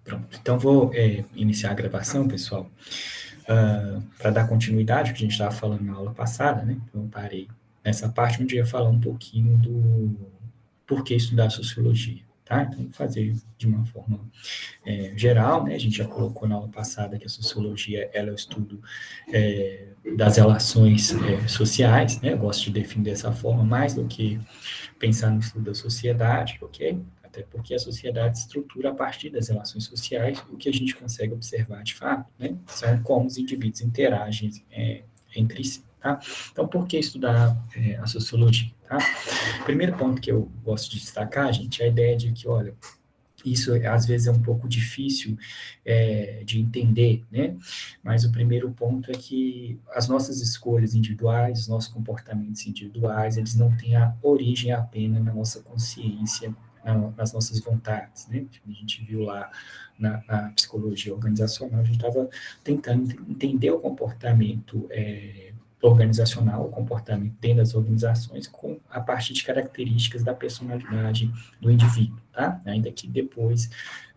Pronto. Então, vou iniciar a gravação, pessoal, para dar continuidade ao que a gente estava falando na aula passada, né? Então, eu parei nessa parte onde eu ia falar um pouquinho do porquê estudar sociologia, tá? Então, vou fazer de uma forma geral, né? A gente já colocou na aula passada que a sociologia ela é o estudo das relações sociais, né? Eu gosto de definir dessa forma, mais do que pensar no estudo da sociedade, ok? Até porque a sociedade estrutura a partir das relações sociais, o que a gente consegue observar de fato, né? São como os indivíduos interagem entre si, tá? Então, por que estudar a sociologia, tá? O primeiro ponto que eu gosto de destacar, gente, é a ideia de que, olha, isso às vezes é um pouco difícil de entender, né? Mas o primeiro ponto é que as nossas escolhas individuais, os nossos comportamentos individuais, eles não têm a origem apenas na nossa consciência, nas nossas vontades, né? A gente viu lá na psicologia organizacional, a gente estava tentando entender o comportamento organizacional, o comportamento dentro das organizações, a partir de características da personalidade do indivíduo, tá? Ainda que depois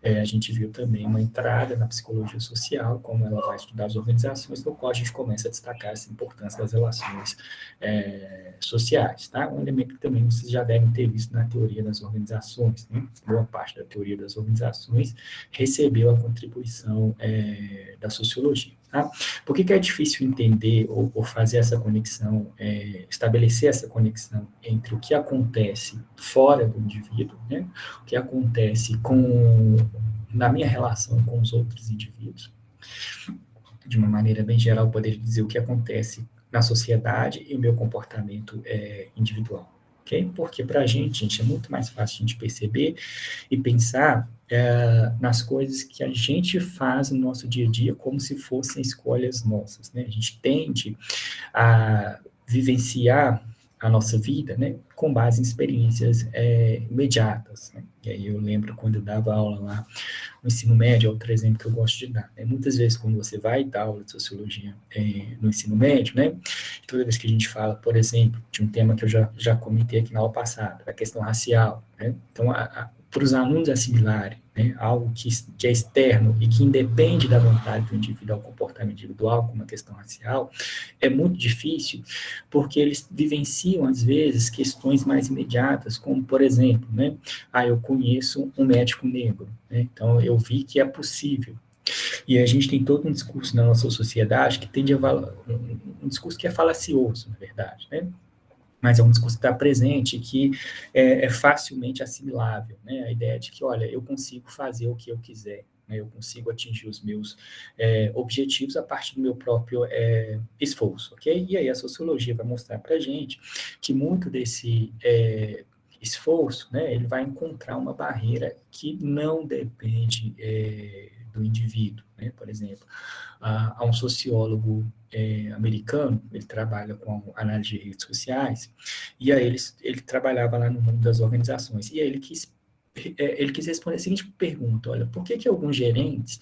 a gente viu também uma entrada na psicologia social, como ela vai estudar as organizações, no qual a gente começa a destacar essa importância das relações sociais, tá? Um elemento que também vocês já devem ter visto na teoria das organizações, né? Boa parte da teoria das organizações recebeu a contribuição da sociologia, tá? Por que é difícil entender ou fazer essa conexão, estabelecer essa conexão entre o que acontece fora do indivíduo, né? O que acontece na minha relação com os outros indivíduos, de uma maneira bem geral, poder dizer o que acontece na sociedade e o meu comportamento individual. Okay? Porque para a gente, é muito mais fácil a gente perceber e pensar nas coisas que a gente faz no nosso dia a dia como se fossem escolhas nossas, né? A gente tende a vivenciar a nossa vida, né, com base em experiências imediatas, né? E aí eu lembro quando eu dava aula lá no ensino médio, é outro exemplo que eu gosto de dar, né? Muitas vezes quando você vai dar aula de sociologia no ensino médio, né, toda vez que a gente fala, por exemplo, de um tema que eu já comentei aqui na aula passada, a questão racial, né? Então, para os alunos assimilarem, né, algo que é externo e que independe da vontade do indivíduo ao comportamento individual, como a questão racial, é muito difícil, porque eles vivenciam, às vezes, questões mais imediatas, como, por exemplo, né, eu conheço um médico negro, né, então eu vi que é possível. E a gente tem todo um discurso na nossa sociedade que tende a um discurso que é falacioso, na verdade, né? Mas é um discurso que está presente, que é facilmente assimilável, né? A ideia de que, olha, eu consigo fazer o que eu quiser, né? Eu consigo atingir os meus objetivos a partir do meu próprio esforço, ok? E aí a sociologia vai mostrar para a gente que muito desse esforço, né, ele vai encontrar uma barreira que não depende do indivíduo, né? Por exemplo, há um sociólogo americano, ele trabalha com análise de redes sociais, e aí ele trabalhava lá no mundo das organizações, e aí ele quis responder a seguinte pergunta, olha, por que alguns gerentes,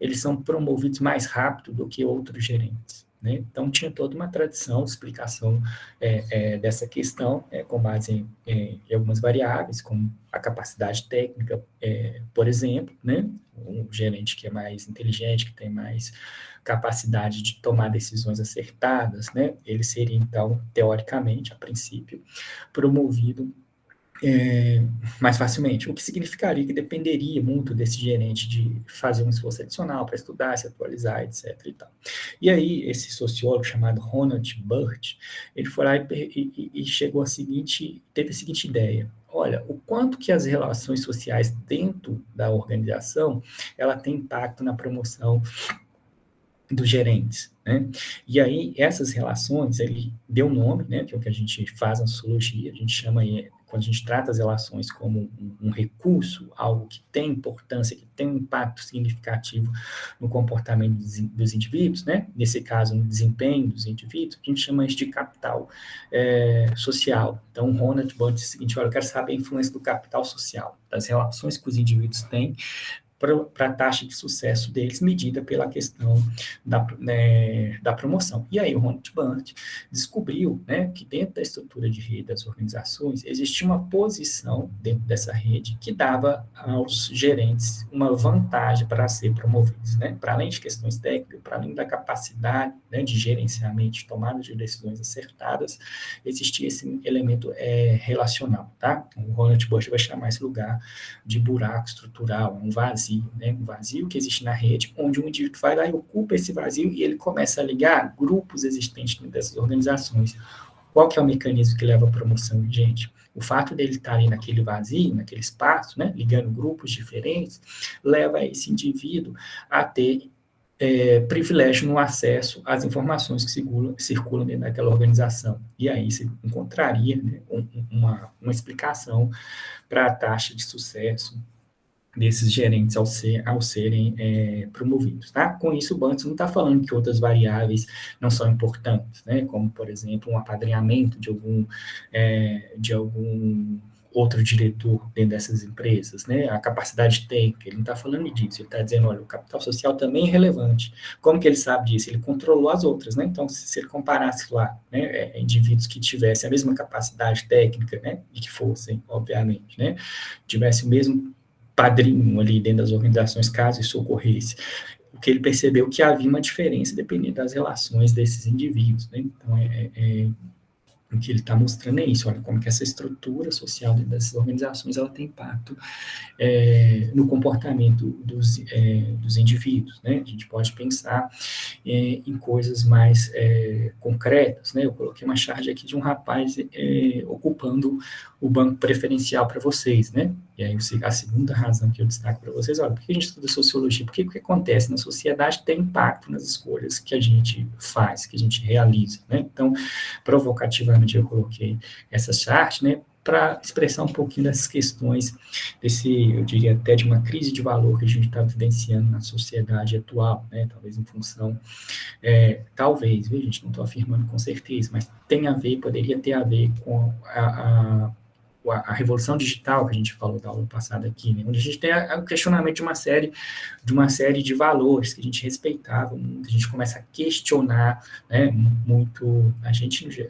eles são promovidos mais rápido do que outros gerentes? Né? Então, tinha toda uma tradição, explicação dessa questão, com base em algumas variáveis, como a capacidade técnica, por exemplo, né? Um gerente que é mais inteligente, que tem mais capacidade de tomar decisões acertadas, né? Ele seria, então, teoricamente, a princípio, promovido mais facilmente, o que significaria que dependeria muito desse gerente de fazer um esforço adicional para estudar, se atualizar, etc. E tal. E aí, esse sociólogo chamado Ronald Burt, ele foi lá e chegou teve a seguinte ideia, olha, o quanto que as relações sociais dentro da organização, ela tem impacto na promoção dos gerentes, né? E aí, essas relações, ele deu nome, né, que é o que a gente faz na sociologia, a gente chama, quando a gente trata as relações como um recurso, algo que tem importância, que tem um impacto significativo no comportamento dos indivíduos, né? Nesse caso, no desempenho dos indivíduos, a gente chama isso de capital social. Então, o Ronald Burt diz o seguinte, olha, eu quero saber a influência do capital social, das relações que os indivíduos têm para a taxa de sucesso deles, medida pela questão da promoção. E aí o Ronald Bundt descobriu, né, que dentro da estrutura de rede das organizações existia uma posição dentro dessa rede que dava aos gerentes uma vantagem para ser promovidos, né, para além de questões técnicas, para além da capacidade, né, de gerenciamento, de tomada de decisões acertadas, existia esse elemento relacional, tá? O Ronald Bundt vai chamar esse lugar de buraco estrutural, um vazio, né? Um vazio que existe na rede, onde um indivíduo vai lá e ocupa esse vazio e ele começa a ligar grupos existentes dentro dessas organizações. Qual que é o mecanismo que leva à promoção, gente? O fato dele estar ali naquele vazio, naquele espaço, né, ligando grupos diferentes, leva esse indivíduo a ter privilégio no acesso às informações que circulam dentro daquela organização. E aí você encontraria, né, uma explicação para a taxa de sucesso desses gerentes ao serem promovidos, tá? Com isso, o Bundt não está falando que outras variáveis não são importantes, né? Como, por exemplo, um apadrinhamento de algum outro diretor dentro dessas empresas, né? A capacidade técnica, ele não está falando disso, ele está dizendo, olha, o capital social também é relevante. Como que ele sabe disso? Ele controlou as outras, né? Então, se ele comparasse lá, né, indivíduos que tivessem a mesma capacidade técnica, né, e que fossem, obviamente, né, tivessem o mesmo padrinho ali dentro das organizações, caso isso ocorresse, o que ele percebeu que havia uma diferença dependendo das relações desses indivíduos, né? Então, o que ele está mostrando é isso, olha, como que essa estrutura social dentro dessas organizações, ela tem impacto no comportamento dos indivíduos, né? A gente pode pensar em coisas mais concretas, né? Eu coloquei uma charge aqui de um rapaz ocupando o banco preferencial para vocês, né? E aí a segunda razão que eu destaco para vocês, olha, por que a gente estuda sociologia? Porque o que acontece na sociedade tem impacto nas escolhas que a gente faz, que a gente realiza, né? Então, provocativamente eu coloquei essa chart, né, para expressar um pouquinho dessas questões, eu diria até de uma crise de valor que a gente está vivenciando na sociedade atual, né, talvez em função, talvez, viu, gente, não estou afirmando com certeza, mas poderia ter a ver com a revolução digital que a gente falou da aula passada aqui, né, onde a gente tem o questionamento de uma série de valores que a gente respeitava muito, a gente começa a questionar, né, muito,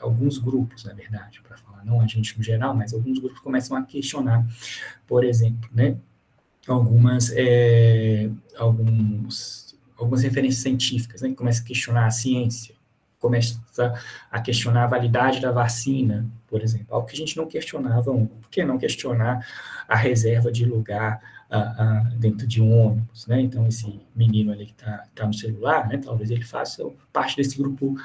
alguns grupos, na verdade, para falar, não a gente no geral, mas alguns grupos começam a questionar, por exemplo, né, algumas referências científicas, né, que começam a questionar a ciência, começa a questionar a validade da vacina, por exemplo, algo que a gente não questionava, por que não questionar a reserva de lugar dentro de um ônibus, né? Então, esse menino ali que está no celular, né, talvez ele faça parte desse grupo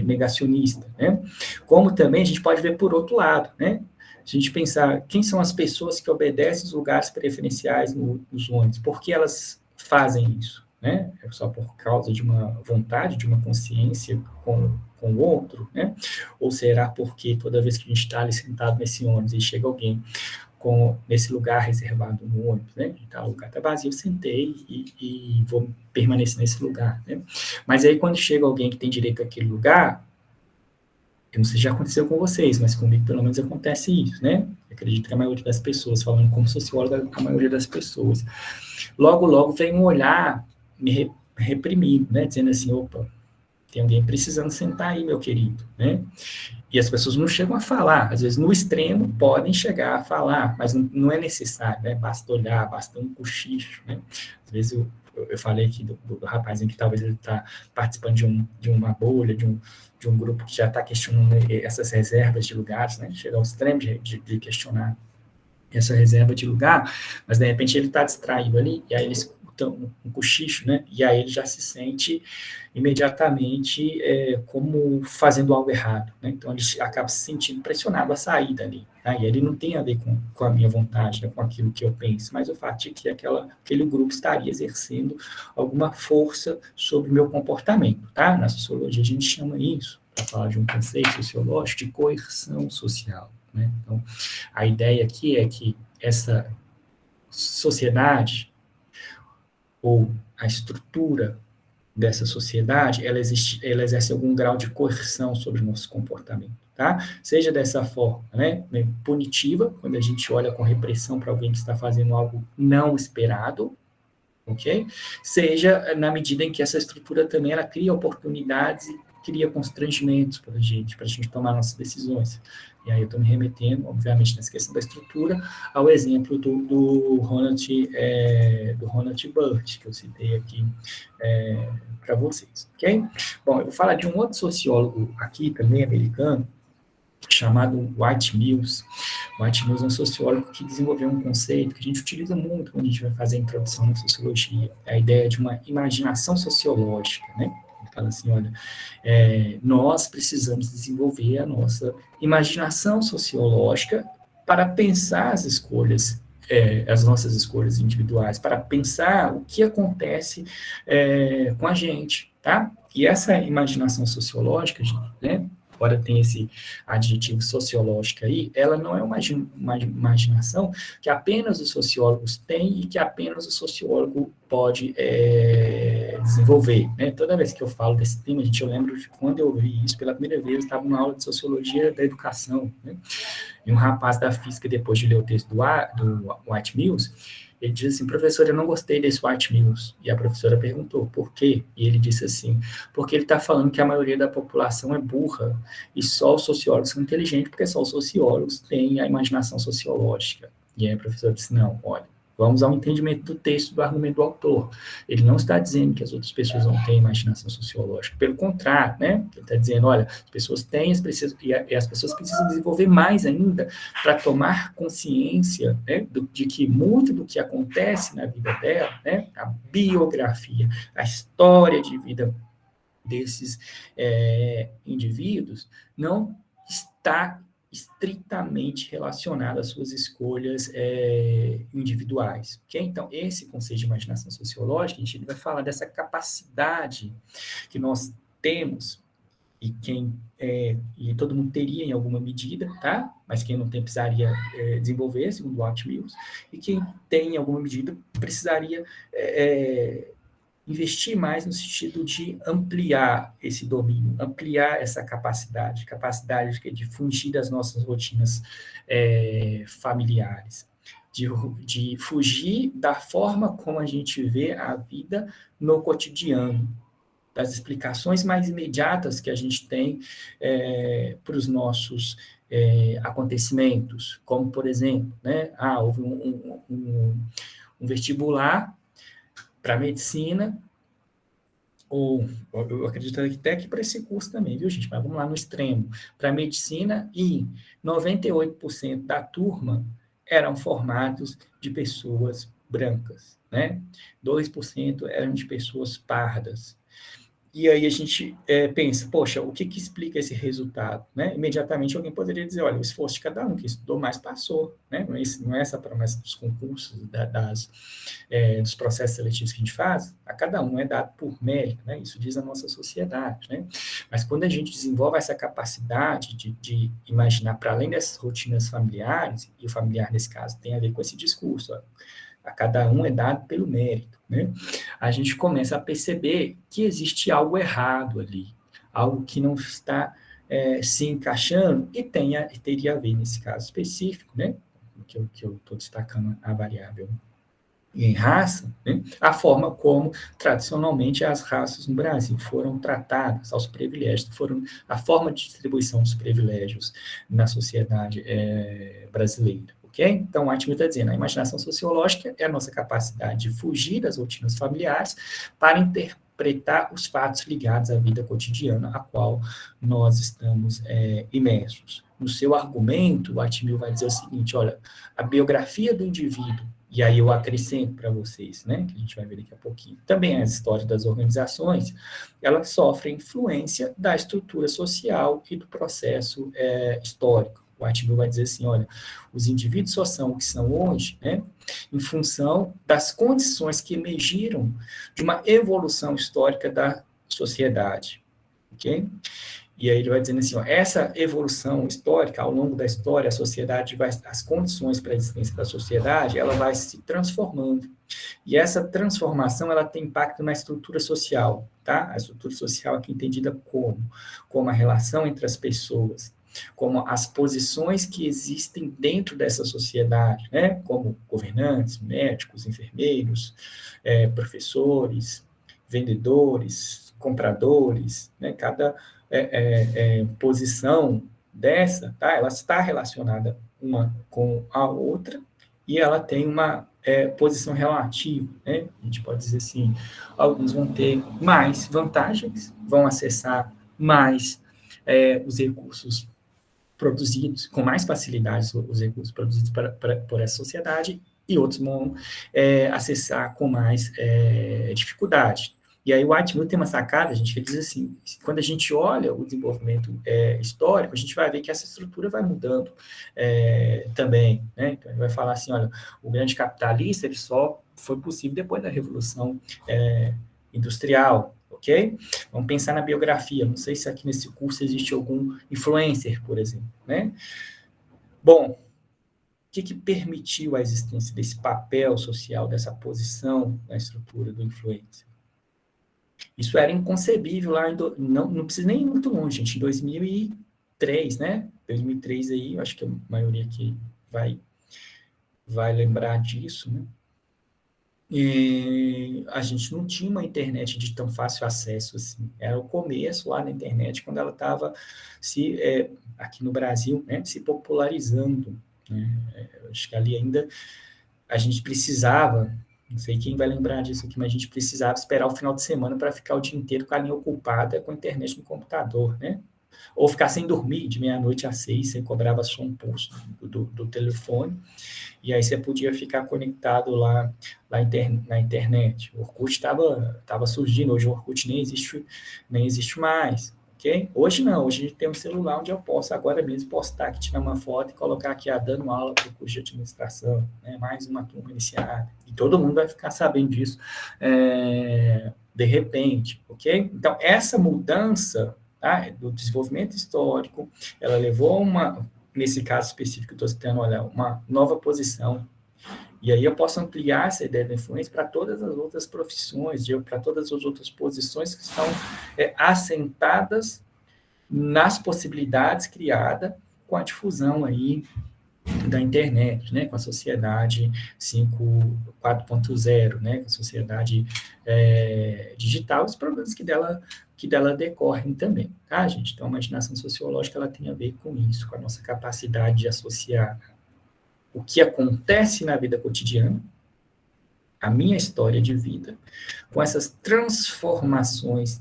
negacionista, né? Como também a gente pode ver por outro lado, né? A gente pensar quem são as pessoas que obedecem os lugares preferenciais nos ônibus, por que elas fazem isso, né? É só por causa de uma vontade, de uma consciência com o outro, né? Ou será porque toda vez que a gente está ali sentado nesse ônibus e chega alguém nesse lugar reservado no ônibus, né? Então, o lugar está vazio, eu sentei e vou permanecer nesse lugar, né? Mas aí, quando chega alguém que tem direito àquele lugar, eu não sei se já aconteceu com vocês, mas comigo pelo menos acontece isso, né? Eu acredito que a maioria das pessoas, falando como socióloga, a maioria das pessoas, logo vem um olhar me reprimindo, né? Dizendo assim, opa, tem alguém precisando sentar aí, meu querido, né? E as pessoas não chegam a falar, às vezes no extremo podem chegar a falar, mas não é necessário, né? Basta olhar, basta um cochicho, né? Às vezes eu falei aqui do rapazinho que talvez ele está participando de uma bolha, de um grupo que já está questionando essas reservas de lugares, né? Chega ao extremo de questionar essa reserva de lugar, mas de repente ele está distraído ali, e aí ele escuta um cochicho, né? E aí ele já se sente imediatamente como fazendo algo errado, né? Então ele acaba se sentindo pressionado a sair dali, né? E ele não tem a ver com a minha vontade, né? Com aquilo que eu penso, mas o fato de que aquele grupo estaria exercendo alguma força sobre o meu comportamento, tá? Na sociologia a gente chama isso, para falar de um conceito sociológico, de coerção social, né? Então, a ideia aqui é que essa sociedade, ou a estrutura dessa sociedade, ela exerce algum grau de coerção sobre o nosso comportamento, tá? Seja dessa forma, né, punitiva, quando a gente olha com repressão para alguém que está fazendo algo não esperado, ok? Seja na medida em que essa estrutura também ela cria oportunidades e cria constrangimentos para a gente tomar nossas decisões. E aí eu estou me remetendo, obviamente, nessa questão da estrutura, ao exemplo do Ronald Burt, que eu citei aqui para vocês, ok? Bom, eu vou falar de um outro sociólogo aqui também, americano, chamado White Mills. White Mills é um sociólogo que desenvolveu um conceito que a gente utiliza muito quando a gente vai fazer a introdução na sociologia, é a ideia de uma imaginação sociológica, né? Ele fala assim, olha, nós precisamos desenvolver a nossa imaginação sociológica para pensar as escolhas, as nossas escolhas individuais, para pensar o que acontece com a gente, tá? E essa imaginação sociológica, né, embora tenha esse adjetivo sociológico aí, ela não é uma imaginação que apenas os sociólogos têm e que apenas o sociólogo pode desenvolver, né? Toda vez que eu falo desse tema, gente, eu lembro de quando eu vi isso pela primeira vez, eu estava numa aula de sociologia da educação, né? E um rapaz da física, depois de ler o texto do White Mills, ele diz assim, professor, eu não gostei desse White Mills. E a professora perguntou, por quê? E ele disse assim, porque ele está falando que a maioria da população é burra e só os sociólogos são inteligentes, porque só os sociólogos têm a imaginação sociológica. E aí a professora disse, não, olha, vamos ao entendimento do texto, do argumento do autor. Ele não está dizendo que as outras pessoas não têm imaginação sociológica. Pelo contrário, né? Ele está dizendo, olha, as pessoas têm, e as pessoas precisam desenvolver mais ainda para tomar consciência, né, de que muito do que acontece na vida dela, né, a biografia, a história de vida desses indivíduos não está estritamente relacionado às suas escolhas individuais. Okay? Então, esse conceito de imaginação sociológica, a gente vai falar dessa capacidade que nós temos e e todo mundo teria em alguma medida, tá? Mas quem não tem precisaria desenvolver, segundo o White Mills, e quem tem em alguma medida precisaria investir mais no sentido de ampliar esse domínio, ampliar essa capacidade de fugir das nossas rotinas familiares, de fugir da forma como a gente vê a vida no cotidiano, das explicações mais imediatas que a gente tem para os nossos acontecimentos, como, por exemplo, né, houve um vestibular para medicina, ou eu acredito até que para esse curso também, viu, gente? Mas vamos lá no extremo. Para medicina, e 98% da turma eram formados de pessoas brancas, né? 2% eram de pessoas pardas. E aí a gente pensa, poxa, o que explica esse resultado? Né? Imediatamente alguém poderia dizer, olha, o esforço de cada um, que estudou mais passou. Né? Não é essa a promessa dos concursos, dos processos seletivos que a gente faz, a cada um é dado por mérito, né? Isso diz a nossa sociedade. Né? Mas quando a gente desenvolve essa capacidade de imaginar para além dessas rotinas familiares, e o familiar nesse caso tem a ver com esse discurso, ó, a cada um é dado pelo mérito, né? A gente começa a perceber que existe algo errado ali, algo que não está se encaixando e teria a ver, nesse caso específico, né? Que eu estou destacando a variável em raça, né? A forma como, tradicionalmente, as raças no Brasil foram tratadas, aos privilégios, a forma de distribuição dos privilégios na sociedade brasileira. Okay? Então, o White Mill está dizendo, a imaginação sociológica é a nossa capacidade de fugir das rotinas familiares para interpretar os fatos ligados à vida cotidiana a qual nós estamos imersos. No seu argumento, o White Mill vai dizer o seguinte, olha, a biografia do indivíduo, e aí eu acrescento para vocês, né, que a gente vai ver daqui a pouquinho, também as histórias das organizações, elas sofrem influência da estrutura social e do processo histórico. O White Mill vai dizer assim, olha, os indivíduos só são o que são hoje, né, em função das condições que emergiram de uma evolução histórica da sociedade, ok? E aí ele vai dizendo assim, ó, essa evolução histórica, ao longo da história, a sociedade as condições para a existência da sociedade, ela vai se transformando. E essa transformação, ela tem impacto na estrutura social, tá? A estrutura social aqui entendida como a relação entre as pessoas. como as posições que existem dentro dessa sociedade, né? Como governantes, médicos, enfermeiros, professores, vendedores, compradores, né? Cada posição dessa, tá? Ela está relacionada uma com a outra e ela tem uma posição relativa, né? A gente pode dizer assim, alguns vão ter mais vantagens, vão acessar mais os recursos produzidos, com mais facilidade os recursos produzidos por essa sociedade, e outros vão acessar com mais dificuldade. E aí o Whitemuth tem uma sacada, gente, que ele diz assim, quando a gente olha o desenvolvimento histórico, a gente vai ver que essa estrutura vai mudando também, né? Então ele vai falar assim, olha, o grande capitalista, ele só foi possível depois da Revolução Industrial, ok? Vamos pensar na biografia, não sei se aqui nesse curso existe algum influencer, por exemplo, né? Bom, o que permitiu a existência desse papel social, dessa posição na estrutura do influencer? Isso era inconcebível lá não precisa nem ir muito longe, gente, em 2003, né? 2003 aí, eu acho que a maioria aqui vai lembrar disso, né? E a gente não tinha uma internet de tão fácil acesso assim. Era o começo lá na internet, quando ela estava aqui no Brasil, né, se popularizando. Né? Acho que ali ainda a gente precisava, não sei quem vai lembrar disso aqui, mas a gente precisava esperar o final de semana para ficar o dia inteiro com a linha ocupada com a internet no computador, né? Ou ficar sem dormir de meia-noite às 6, você cobrava só um pulso do telefone, e aí você podia ficar conectado lá na internet. O Orkut estava surgindo, hoje o Orkut nem existe mais, ok? Hoje não, hoje a gente tem um celular onde eu posso agora mesmo postar aqui, tirar uma foto e colocar aqui, dando aula para o curso de administração, né? Mais uma turma iniciada, e todo mundo vai ficar sabendo disso de repente, ok? Então, essa mudança do desenvolvimento histórico, ela levou nesse caso específico que eu estou citando, olha, uma nova posição. E aí eu posso ampliar essa ideia da influência para todas as outras profissões, para todas as outras posições que estão assentadas nas possibilidades criadas com a difusão aí da internet, né, com a sociedade 4.0, né, com a sociedade digital, os problemas que dela decorrem também, tá, gente? Então, a imaginação sociológica, ela tem a ver com isso, com a nossa capacidade de associar o que acontece na vida cotidiana, a minha história de vida, com essas transformações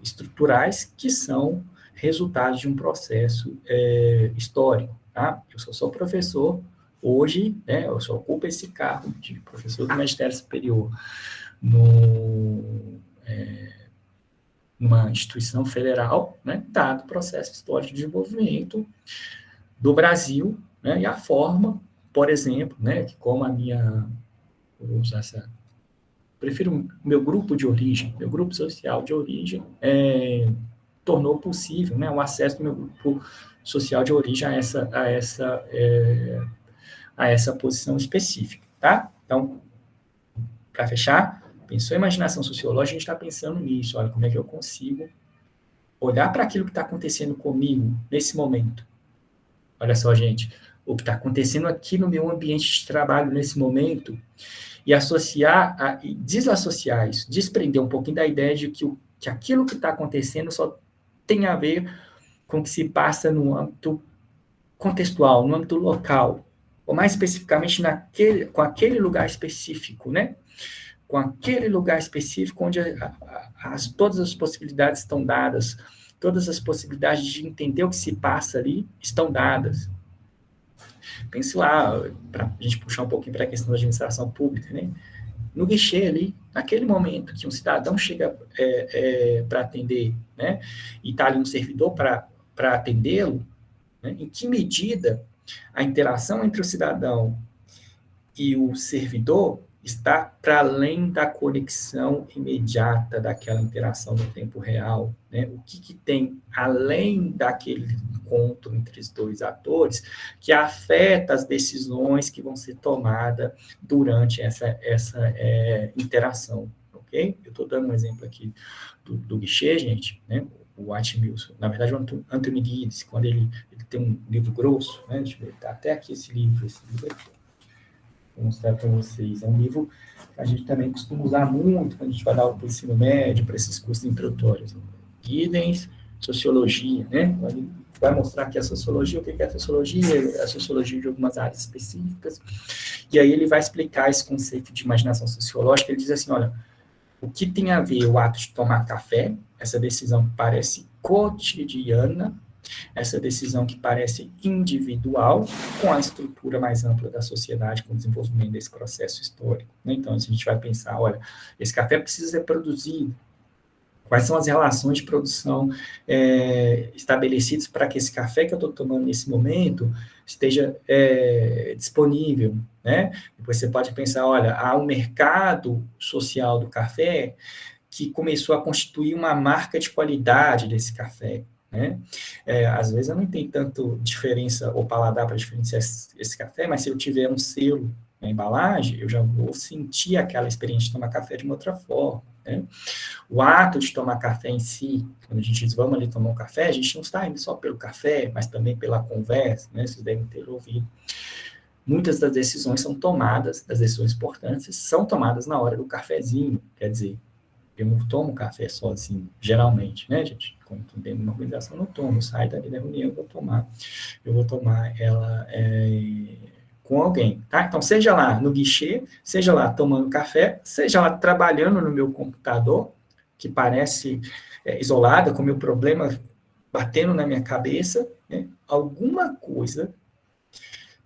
estruturais que são resultados de um processo histórico. Tá? Eu sou professor hoje, né, eu só ocupo esse cargo de professor do magistério superior numa instituição federal, né, dado o processo histórico de desenvolvimento do Brasil, né, e a forma, por exemplo, né, que como vou usar prefiro o meu grupo de origem, meu grupo social de origem, tornou possível, né, o acesso do meu grupo social de origem a essa posição específica, tá? Então, para fechar, pensou em imaginação sociológica, a gente está pensando nisso, olha, como é que eu consigo olhar para aquilo que está acontecendo comigo nesse momento. Olha só, gente, o que está acontecendo aqui no meu ambiente de trabalho nesse momento, e associar, e desassociar isso, desprender um pouquinho da ideia de que aquilo que está acontecendo só tem a ver com o que se passa no âmbito contextual, no âmbito local, ou mais especificamente com aquele lugar específico, né? Com aquele lugar específico onde todas as possibilidades estão dadas, todas as possibilidades de entender o que se passa ali estão dadas. Pense lá, para a gente puxar um pouquinho para a questão da administração pública, né? No guichê ali, naquele momento que um cidadão chega para atender, né? E está ali um servidor para atendê-lo, né? Em que medida a interação entre o cidadão e o servidor está para além da conexão imediata daquela interação no tempo real, né? O que tem além daquele encontro entre os dois atores que afeta as decisões que vão ser tomadas durante essa interação, ok? Eu estou dando um exemplo aqui do guichê, gente, né? o Atmilson, na verdade, o Anthony Giddens, quando ele tem um livro grosso, né? Deixa eu ver, tá até aqui esse livro aqui. Vou mostrar para vocês. É um livro que a gente também costuma usar muito quando a gente vai dar para o ensino médio, para esses cursos introdutórios. Giddens, Sociologia, né? Ele vai mostrar aqui a sociologia, o que é a sociologia de algumas áreas específicas, e aí ele vai explicar esse conceito de imaginação sociológica. Ele diz assim, olha, o que tem a ver o ato de tomar café, essa decisão que parece cotidiana, essa decisão que parece individual, com a estrutura mais ampla da sociedade, com o desenvolvimento desse processo histórico. Né? Então, se a gente vai pensar, olha, esse café precisa ser produzido, quais são as relações de produção estabelecidas para que esse café que eu estou tomando nesse momento esteja disponível, né? Depois você pode pensar, olha, há um mercado social do café que começou a constituir uma marca de qualidade desse café, né? Às vezes eu não tenho tanto diferença ou paladar para diferenciar esse café, mas se eu tiver um selo na embalagem, eu já vou sentir aquela experiência de tomar café de uma outra forma, né? O ato de tomar café em si, quando a gente diz vamos ali tomar um café, a gente não está indo só pelo café, mas também pela conversa, né? Vocês devem ter ouvido. Muitas das decisões são tomadas, das decisões importantes, são tomadas na hora do cafezinho, quer dizer, eu não tomo café sozinho, geralmente, né, gente? Quando estou dentro de uma organização, eu não tomo, eu saio dali da reunião, eu vou tomar ela com alguém, tá? Então, seja lá no guichê, seja lá tomando café, seja lá trabalhando no meu computador, que parece isolada, com o meu problema batendo na minha cabeça, né? Alguma coisa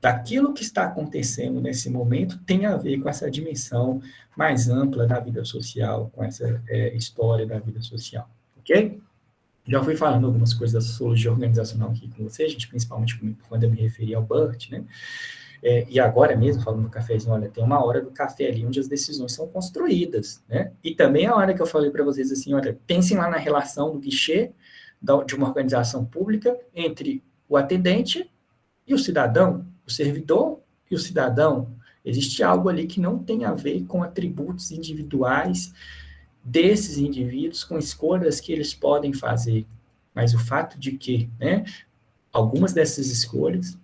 daquilo que está acontecendo nesse momento tem a ver com essa dimensão mais ampla da vida social, com essa história da vida social, ok? Já fui falando algumas coisas da sociologia organizacional aqui com você, gente, principalmente quando eu me referi ao Burt, né? E agora mesmo, falando do cafezinho, olha, tem uma hora do café ali onde as decisões são construídas, né? E também a hora que eu falei para vocês assim, olha, pensem lá na relação do guichê de uma organização pública entre o atendente e o cidadão, o servidor e o cidadão. Existe algo ali que não tem a ver com atributos individuais desses indivíduos, com escolhas que eles podem fazer. Mas o fato de que, né, algumas dessas escolhas,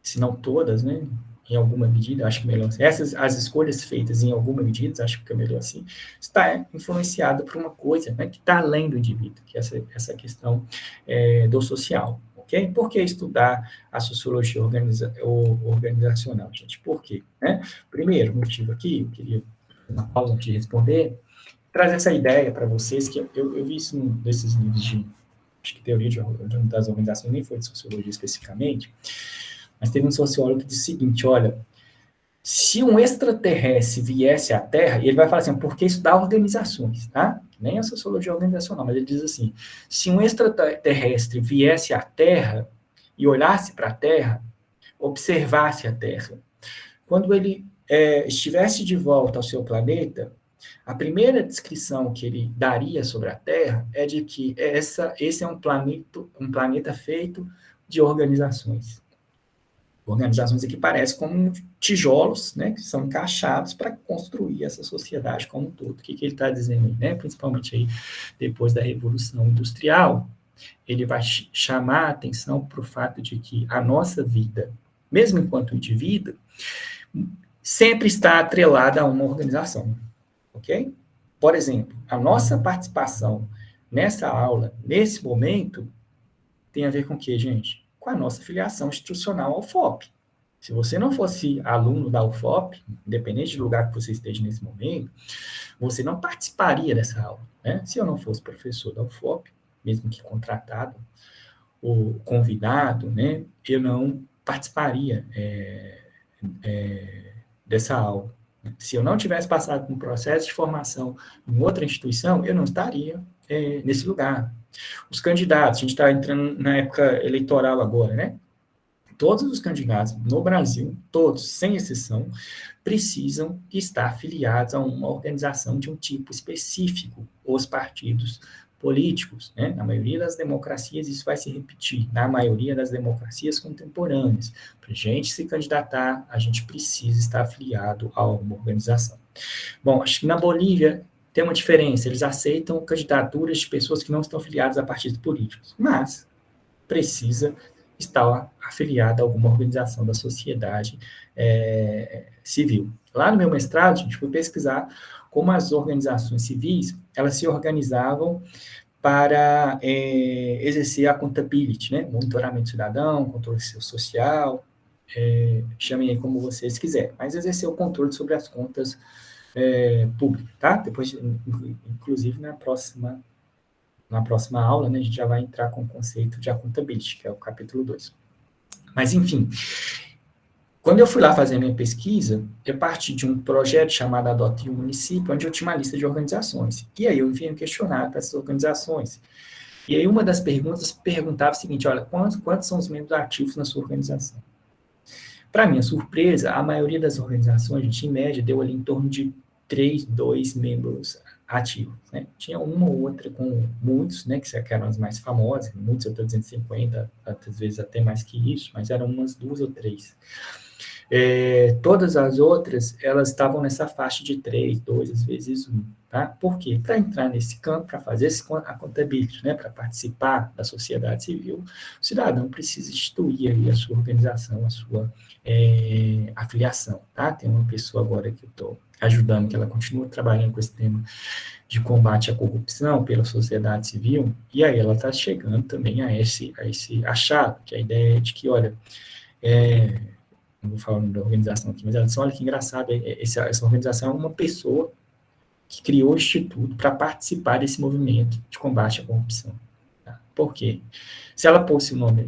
se não todas, né, em alguma medida, acho que melhor assim, as escolhas feitas em alguma medida, acho que é melhor assim, está influenciada por uma coisa, né, que está além do indivíduo, que é essa questão do social. Okay? Por que estudar a sociologia organizacional, gente? Por quê? Né? Primeiro motivo aqui, eu queria uma pausa antes de responder, trazer essa ideia para vocês, que eu vi isso num desses livros de, acho que teoria das organizações, nem foi de sociologia especificamente, mas teve um sociólogo que disse o seguinte, olha, se um extraterrestre viesse à Terra, e ele vai falar assim, por que estudar organizações, tá? Nem a sociologia organizacional, mas ele diz assim, se um extraterrestre viesse à Terra e olhasse para a Terra, observasse a Terra, quando ele estivesse de volta ao seu planeta, a primeira descrição que ele daria sobre a Terra é de que esse é um planeta feito de organizações. Organizações aqui parecem como tijolos, né, que são encaixados para construir essa sociedade como um todo. O que ele está dizendo aí, né? Principalmente aí depois da Revolução Industrial, ele vai chamar a atenção para o fato de que a nossa vida, mesmo enquanto indivíduo, sempre está atrelada a uma organização, ok? Por exemplo, a nossa participação nessa aula, nesse momento, tem a ver com o quê, gente? Com a nossa filiação institucional ao UFOP. Se você não fosse aluno da UFOP, independente do lugar que você esteja nesse momento, você não participaria dessa aula, né? Se eu não fosse professor da UFOP, mesmo que contratado ou convidado, né, eu não participaria dessa aula. Se eu não tivesse passado por um processo de formação em outra instituição, eu não estaria nesse lugar. Os candidatos, a gente está entrando na época eleitoral agora, né? Todos os candidatos no Brasil, todos, sem exceção, precisam estar afiliados a uma organização de um tipo específico, os partidos políticos, né? Na maioria das democracias isso vai se repetir, na maioria das democracias contemporâneas. Para a gente se candidatar, a gente precisa estar afiliado a uma organização. Bom, acho que na Bolívia tem uma diferença, eles aceitam candidaturas de pessoas que não estão filiadas a partidos políticos, mas precisa estar afiliada a alguma organização da sociedade civil. Lá no meu mestrado, a gente foi pesquisar como as organizações civis, elas se organizavam para exercer a accountability, né? Monitoramento cidadão, controle social, chamem aí como vocês quiserem, mas exercer o controle sobre as contas públicas, tá? Depois, inclusive, na próxima aula, né, a gente já vai entrar com o conceito de accountability, que é o capítulo 2. Mas, enfim, quando eu fui lá fazer a minha pesquisa, eu parti de um projeto chamado Adote um Município, onde eu tinha uma lista de organizações. E aí eu enviei um questionário para essas organizações. E aí uma das perguntas perguntava o seguinte, olha, quantos são os membros ativos na sua organização? Para minha surpresa, a maioria das organizações, a gente, em média, deu ali em torno de 2 membros ativos, né? Tinha uma ou outra com muitos, né, que eram as mais famosas, muitos eu estou dizendo 50, às vezes até mais que isso, mas eram umas 2 ou 3. Todas as outras, elas estavam nessa faixa de 3, 2, às vezes 1, tá? Por quê? Para entrar nesse campo, para fazer a accountability, né, para participar da sociedade civil, o cidadão precisa instituir aí a sua organização, a sua afiliação, tá? Tem uma pessoa agora que eu estou ajudando, que ela continua trabalhando com esse tema de combate à corrupção pela sociedade civil, e aí ela está chegando também a esse achado, que a ideia é de que, olha, não vou falar da organização aqui, mas ela disse, olha que engraçado, essa organização é uma pessoa que criou o Instituto para participar desse movimento de combate à corrupção. Tá? Por quê? Se ela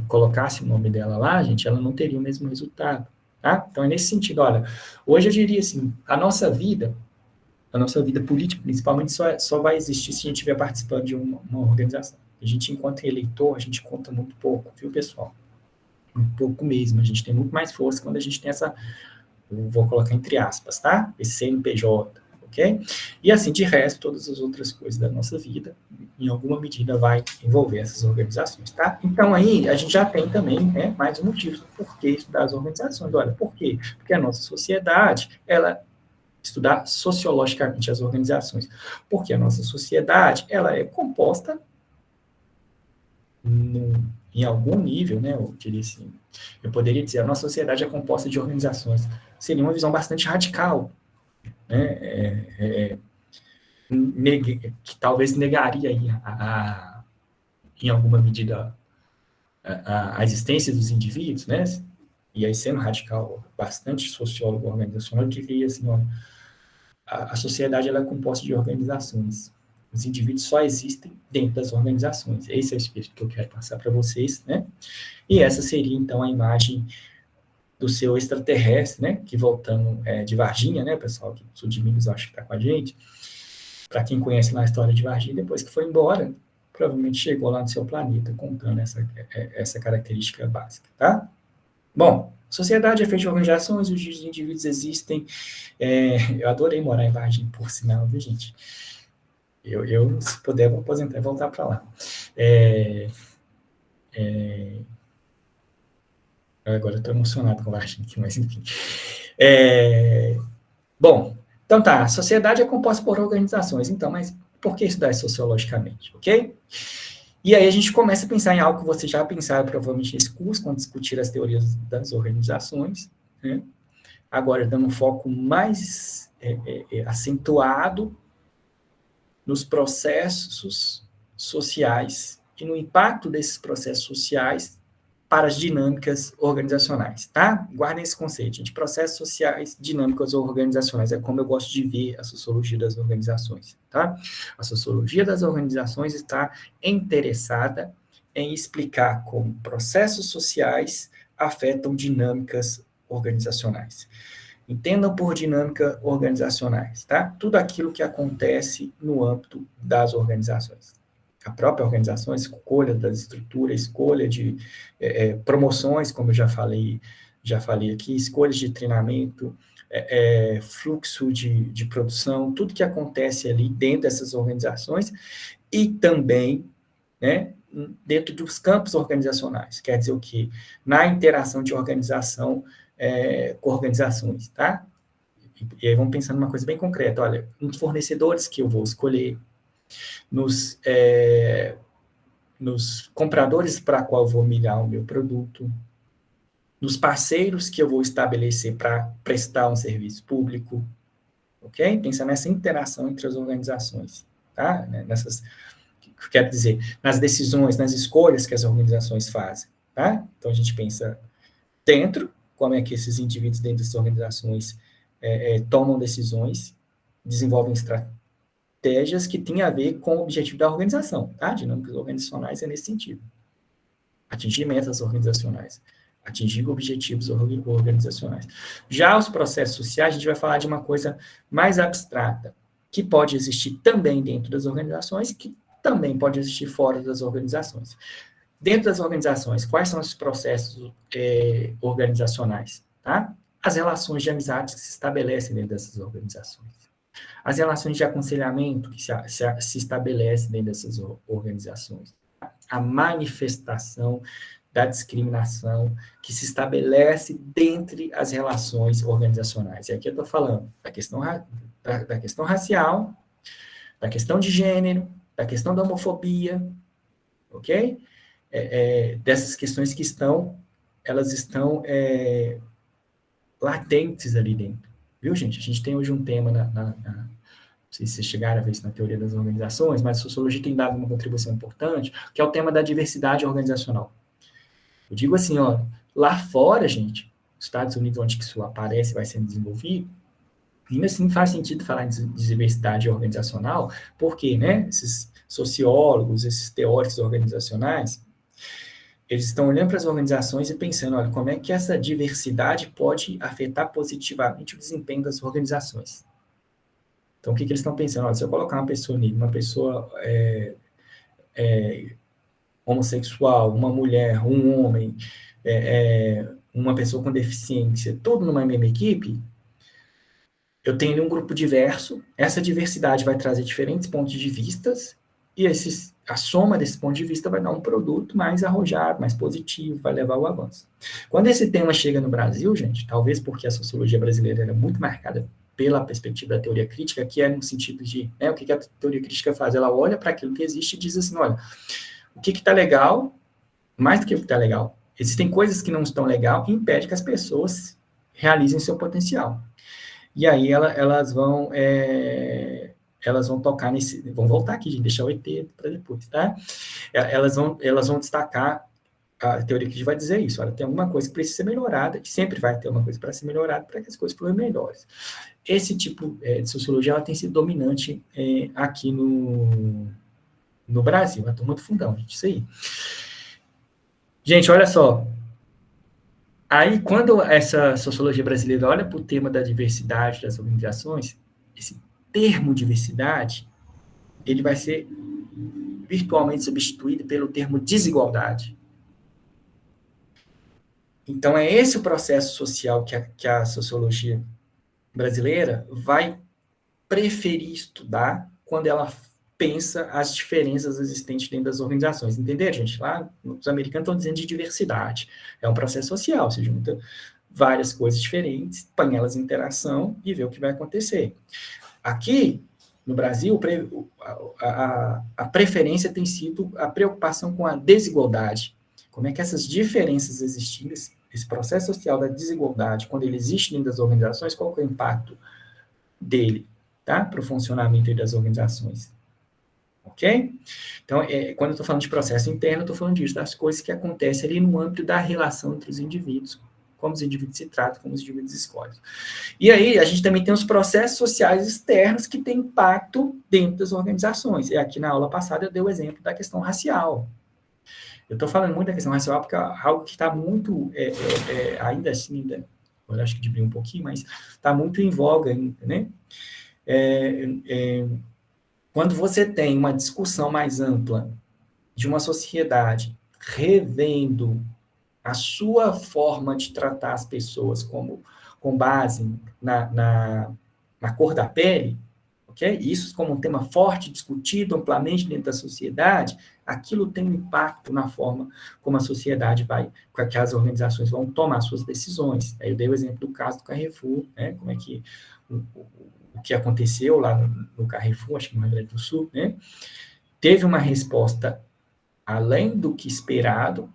colocasse o nome dela lá, gente, ela não teria o mesmo resultado. Tá? Então, é nesse sentido, olha, hoje eu diria assim, a nossa vida política, principalmente, só vai existir se a gente estiver participando de uma organização. A gente, enquanto eleitor, a gente conta muito pouco, viu, pessoal? Um pouco mesmo, a gente tem muito mais força quando a gente tem essa, vou colocar entre aspas, tá? Esse CNPJ, ok? E assim, de resto, todas as outras coisas da nossa vida, em alguma medida, vai envolver essas organizações, tá? Então, aí, a gente já tem também, né, mais um motivo do porquê estudar as organizações. Olha, por quê? Porque a nossa sociedade, estudar sociologicamente as organizações, porque a nossa sociedade, ela é composta em algum nível, né, eu diria assim, eu poderia dizer, a nossa sociedade é composta de organizações. Seria uma visão bastante radical, né, que talvez negaria aí em alguma medida a existência dos indivíduos, né, e aí sendo radical, bastante sociólogo organizacional, eu diria assim, ó, a sociedade ela é composta de organizações. Os indivíduos só existem dentro das organizações. Esse é o espírito que eu quero passar para vocês, né? E essa seria, então, a imagem do seu extraterrestre, né? Que voltando de Varginha, né, pessoal? Que sul de Minas, acho que está com a gente. Para quem conhece lá a história de Varginha, depois que foi embora, provavelmente chegou lá no seu planeta contando essa característica básica, tá? Bom, sociedade é feita de organizações, os indivíduos existem. Eu adorei morar em Varginha, por sinal, viu, gente? Eu, se puder, vou aposentar e voltar para lá. Agora eu estou emocionado com Varginha aqui, mas enfim. Bom, então tá, a sociedade é composta por organizações, então, mas por que estudar sociologicamente, ok? E aí a gente começa a pensar em algo que vocês já pensaram provavelmente nesse curso, quando discutir as teorias das organizações, né? Agora dando um foco mais acentuado nos processos sociais e no impacto desses processos sociais para as dinâmicas organizacionais, tá? Guardem esse conceito, gente. Processos sociais, dinâmicas organizacionais. É como eu gosto de ver a sociologia das organizações, tá? A sociologia das organizações está interessada em explicar como processos sociais afetam dinâmicas organizacionais. Entendam por dinâmica organizacionais, tá? Tudo aquilo que acontece no âmbito das organizações. A própria organização, a escolha das estruturas, escolha de promoções, como eu já falei aqui, escolhas de treinamento, fluxo de produção, tudo que acontece ali dentro dessas organizações e também, né, dentro dos campos organizacionais. Quer dizer o quê? Na interação de organização com organizações, tá? E aí vamos pensando numa coisa bem concreta. Olha, nos fornecedores que eu vou escolher, nos compradores para qual eu vou milhar o meu produto, nos parceiros que eu vou estabelecer para prestar um serviço público, ok? Pensa nessa interação entre as organizações, tá? Nessas, quero dizer, nas decisões, nas escolhas que as organizações fazem, tá? Então a gente pensa dentro, como é que esses indivíduos dentro dessas organizações tomam decisões, desenvolvem estratégias que têm a ver com o objetivo da organização, tá? Dinâmicas organizacionais é nesse sentido. Atingir metas organizacionais, atingir objetivos organizacionais. Já os processos sociais, a gente vai falar de uma coisa mais abstrata, que pode existir também dentro das organizações, que também pode existir fora das organizações. Dentro das organizações, quais são os processos organizacionais? Tá? As relações de amizade que se estabelecem dentro dessas organizações. As relações de aconselhamento que se estabelecem dentro dessas organizações. A manifestação da discriminação que se estabelece dentre as relações organizacionais. E aqui eu estou falando da questão racial, da questão de gênero, da questão da homofobia, ok? Dessas questões que elas estão latentes ali dentro. Viu, gente? A gente tem hoje um tema não sei se vocês chegaram a ver isso na teoria das organizações, mas a sociologia tem dado uma contribuição importante, que é o tema da diversidade organizacional. Eu digo assim, ó, lá fora, gente, nos Estados Unidos, onde que isso aparece, vai sendo desenvolvido, ainda assim faz sentido falar de diversidade organizacional, porque, né, esses sociólogos, esses teóricos organizacionais, eles estão olhando para as organizações e pensando, olha, como é que essa diversidade pode afetar positivamente o desempenho das organizações. Então, o que eles estão pensando? Olha, se eu colocar uma pessoa negra, uma pessoa homossexual, uma mulher, um homem, uma pessoa com deficiência, tudo numa mesma equipe, eu tenho um grupo diverso, essa diversidade vai trazer diferentes pontos de vistas, e a soma desse ponto de vista vai dar um produto mais arrojado, mais positivo, vai levar ao avanço. Quando esse tema chega no Brasil, gente, talvez porque a sociologia brasileira era muito marcada pela perspectiva da teoria crítica, que é no sentido de, o que a teoria crítica faz? Ela olha para aquilo que existe e diz assim, olha, o que está legal, mais do que o que está legal, existem coisas que não estão legal e impede que as pessoas realizem seu potencial. E aí elas vão tocar nesse, vão voltar aqui, gente, deixar o ET para depois, tá? Elas vão destacar, a teoria que vai dizer isso, olha, tem alguma coisa que precisa ser melhorada, e sempre vai ter uma coisa para ser melhorada para que as coisas fossem melhores. Esse tipo de sociologia, ela tem sido dominante aqui no Brasil, eu estou muito fundão, gente, isso aí. Gente, olha só, aí quando essa sociologia brasileira olha para o tema da diversidade das organizações, esse termo diversidade, ele vai ser virtualmente substituído pelo termo desigualdade. Então, é esse o processo social que a sociologia brasileira vai preferir estudar quando ela pensa as diferenças existentes dentro das organizações. Entenderam, gente? Lá, os americanos estão dizendo de diversidade. É um processo social, se junta várias coisas diferentes, põe elas em interação e vê o que vai acontecer. Aqui, no Brasil, a preferência tem sido a preocupação com a desigualdade. Como é que essas diferenças existindo, esse processo social da desigualdade, quando ele existe dentro das organizações, qual é o impacto dele, tá? Para o funcionamento das organizações. Ok? Então, quando eu estou falando de processo interno, eu estou falando disso, das coisas que acontecem ali no âmbito da relação entre os indivíduos, como os indivíduos se tratam, como os indivíduos escolhem. E aí, a gente também tem os processos sociais externos que têm impacto dentro das organizações. E aqui na aula passada eu dei o exemplo da questão racial. Eu estou falando muito da questão racial porque é algo que está muito, ainda assim, eu acho que diminuiu um pouquinho, mas está muito em voga ainda, né? Quando você tem uma discussão mais ampla de uma sociedade revendo a sua forma de tratar as pessoas com base na cor da pele, ok? Isso como um tema forte, discutido amplamente dentro da sociedade, aquilo tem um impacto na forma como a sociedade vai, que as organizações vão tomar suas decisões. Aí eu dei o exemplo do caso do Carrefour, né? Como é que o que aconteceu lá no Carrefour, acho que no Rio Grande do Sul, né? Teve uma resposta além do que esperado,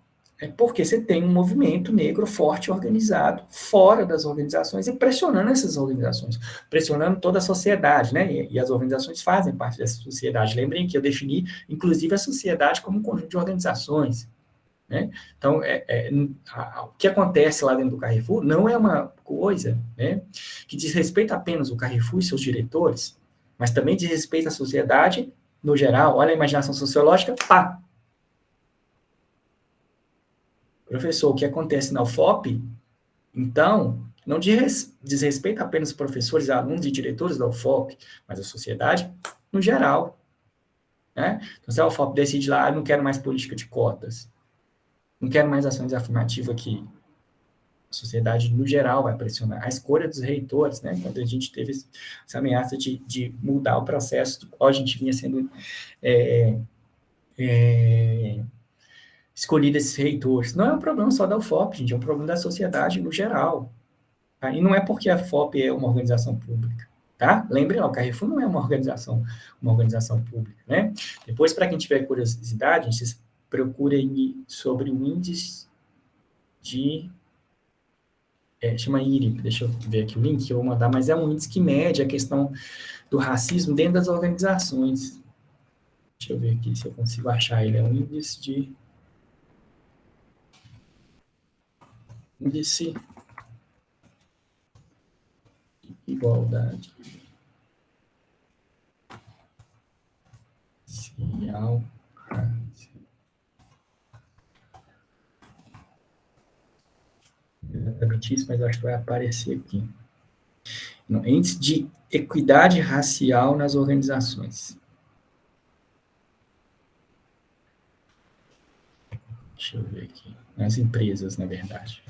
porque você tem um movimento negro forte organizado fora das organizações e pressionando essas organizações, pressionando toda a sociedade, né? E as organizações fazem parte dessa sociedade. Lembrem que eu defini, inclusive, a sociedade como um conjunto de organizações, né? Então, o que acontece lá dentro do Carrefour não é uma coisa, né, que diz respeito apenas ao Carrefour e seus diretores, mas também diz respeito à sociedade no geral. Olha a imaginação sociológica, pá! Professor, o que acontece na UFOP, então, não diz respeito apenas aos professores, alunos e diretores da UFOP, mas à sociedade no geral, né? Então, se a UFOP decide lá, não quero mais política de cotas, não quero mais ações afirmativas aqui, a sociedade no geral vai pressionar. A escolha dos reitores, né? Quando a gente teve essa ameaça de mudar o processo do qual a gente vinha sendo escolhido esses reitores. Não é um problema só da UFOP, gente, é um problema da sociedade no geral. Tá? E não é porque a FOP é uma organização pública. Tá? Lembre lá, o Carrefour não é uma organização pública. Né? Depois, para quem tiver curiosidade, vocês procurem sobre o índice de... chama IRIP, deixa eu ver aqui o link que eu vou mandar, mas é um índice que mede a questão do racismo dentro das organizações. Deixa eu ver aqui se eu consigo achar ele. É um índice de... Índice de igualdade racial. Exatamente isso, mas eu acho que vai aparecer aqui. Índice de equidade racial nas organizações. Deixa eu ver aqui. Nas empresas, na verdade.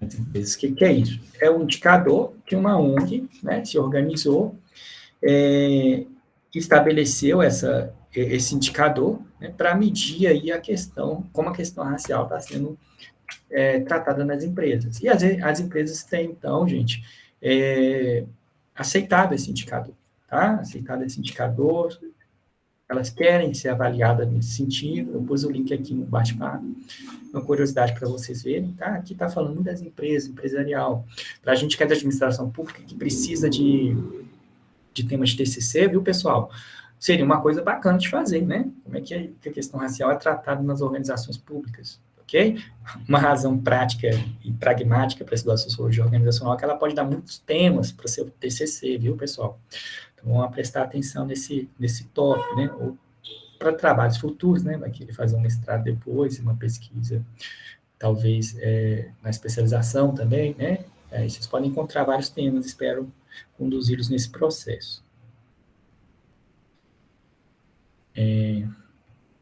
Nas empresas, o que é isso? É um indicador que uma ONG, né, se organizou, estabeleceu esse indicador, né, para medir aí a questão, como a questão racial está sendo tratada nas empresas. E as empresas têm, então, gente, aceitado esse indicador, tá? Aceitado esse indicador, elas querem ser avaliadas nesse sentido. Eu pus o link aqui no bate-papo, uma curiosidade para vocês verem, tá? Aqui está falando das empresas, empresarial. Para a gente que é da administração pública, que precisa de temas de TCC, viu, pessoal? Seria uma coisa bacana de fazer, né? Como é que a questão racial é tratada nas organizações públicas, ok? Uma razão prática e pragmática para estudar sociologia organizacional é que ela pode dar muitos temas para seu TCC, viu, pessoal? Então, vamos prestar atenção nesse tópico, né? Ou para trabalhos futuros, né? Vai querer fazer um mestrado depois, uma pesquisa, talvez na especialização também, né? Vocês podem encontrar vários temas, espero conduzi-los nesse processo.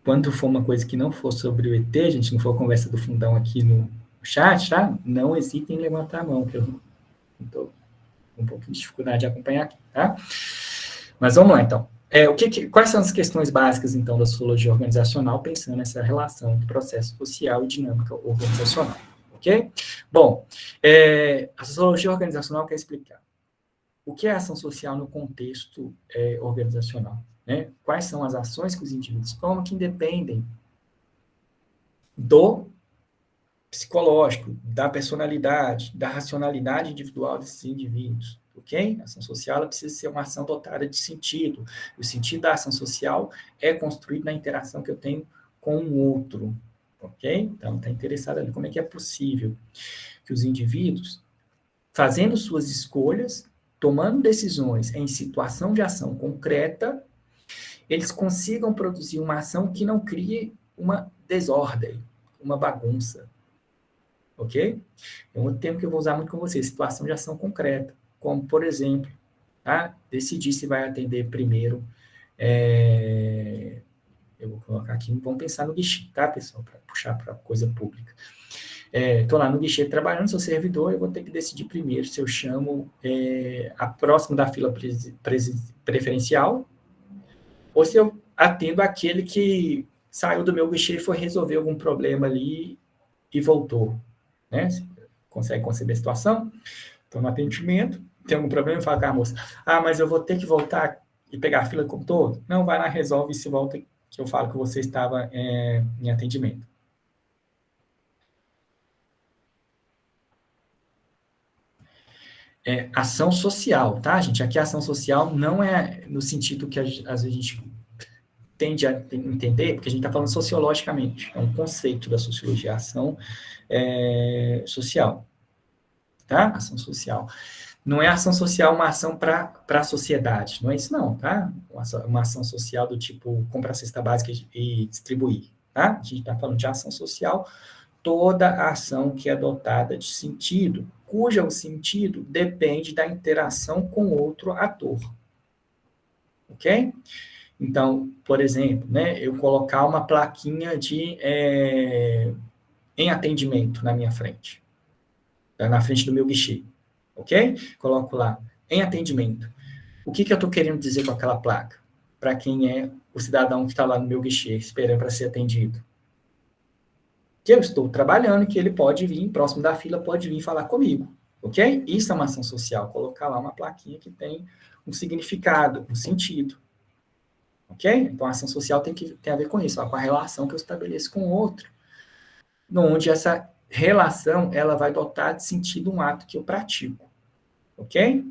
Quando for uma coisa que não for sobre o ET, a gente não for conversa do fundão aqui no chat, tá? Não hesitem em levantar a mão, que eu estou com um pouquinho de dificuldade de acompanhar aqui, tá? Mas vamos lá, então. Quais são as questões básicas, então, da sociologia organizacional, pensando nessa relação entre processo social e dinâmica organizacional, ok? Bom, a sociologia organizacional quer explicar o que é ação social no contexto organizacional, né? Quais são as ações que os indivíduos tomam que independem do psicológico, da personalidade, da racionalidade individual desses indivíduos, ok? A ação social ela precisa ser uma ação dotada de sentido. O sentido da ação social é construído na interação que eu tenho com o outro, ok? Então, está interessado ali como é que é possível que os indivíduos, fazendo suas escolhas, tomando decisões em situação de ação concreta, eles consigam produzir uma ação que não crie uma desordem, uma bagunça, ok? É um outro termo que eu vou usar muito com vocês, situação de ação concreta, como, por exemplo, tá? Decidir se vai atender primeiro, eu vou colocar aqui, vamos pensar no guichê, tá, pessoal, para puxar para coisa pública. Estou lá no guichê trabalhando, sou servidor, eu vou ter que decidir primeiro se eu chamo a próxima da fila preferencial ou se eu atendo aquele que saiu do meu guichê e foi resolver algum problema ali e voltou, né? Consegue conceber a situação? Estou no atendimento, tem algum problema? Fala com a moça, mas eu vou ter que voltar e pegar a fila como todo? Não, vai lá, resolve e se volta que eu falo que você estava em atendimento. Ação social, tá, gente? Aqui a ação social não é no sentido que às vezes a gente tende a entender, porque a gente está falando sociologicamente, é um conceito da sociologia, ação social, tá? Ação social. Não é ação social uma ação para a sociedade, não é isso não, tá? Uma ação social do tipo comprar cesta básica e distribuir, tá? A gente está falando de ação social, toda a ação que é dotada de sentido, cujo sentido depende da interação com outro ator, ok? Então, por exemplo, né, eu colocar uma plaquinha em atendimento na minha frente, na frente do meu guichê, ok? Coloco lá, em atendimento. O que eu estou querendo dizer com aquela placa? Para quem é o cidadão que está lá no meu guichê, esperando para ser atendido. Que eu estou trabalhando e que ele pode vir, próximo da fila, pode vir falar comigo, ok? Isso é uma ação social, colocar lá uma plaquinha que tem um significado, um sentido. Ok? Então, a ação social tem a ver com isso, com a relação que eu estabeleço com o outro, onde essa relação ela vai dotar de sentido um ato que eu pratico. Ok?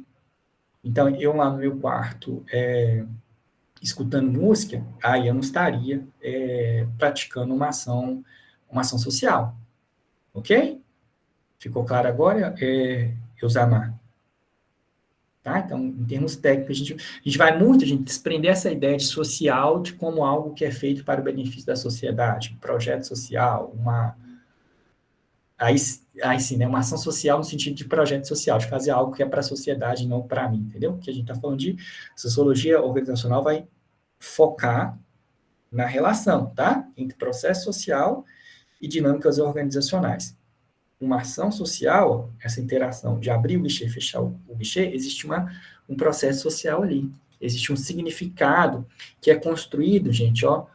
Então, eu lá no meu quarto, escutando música, aí eu não estaria praticando uma ação social. Ok? Ficou claro agora, Elzamar? Tá? Então, em termos técnicos, a gente vai muito, a gente desprender essa ideia de social de como algo que é feito para o benefício da sociedade, um projeto social, aí sim, né, uma ação social no sentido de projeto social, de fazer algo que é para a sociedade e não para mim, entendeu? Que a gente está falando de sociologia organizacional vai focar na relação, tá? Entre processo social e dinâmicas organizacionais. Uma ação social, essa interação de abrir o guichê e fechar o guichê, existe um processo social ali. Existe um significado que é construído, gente, ó,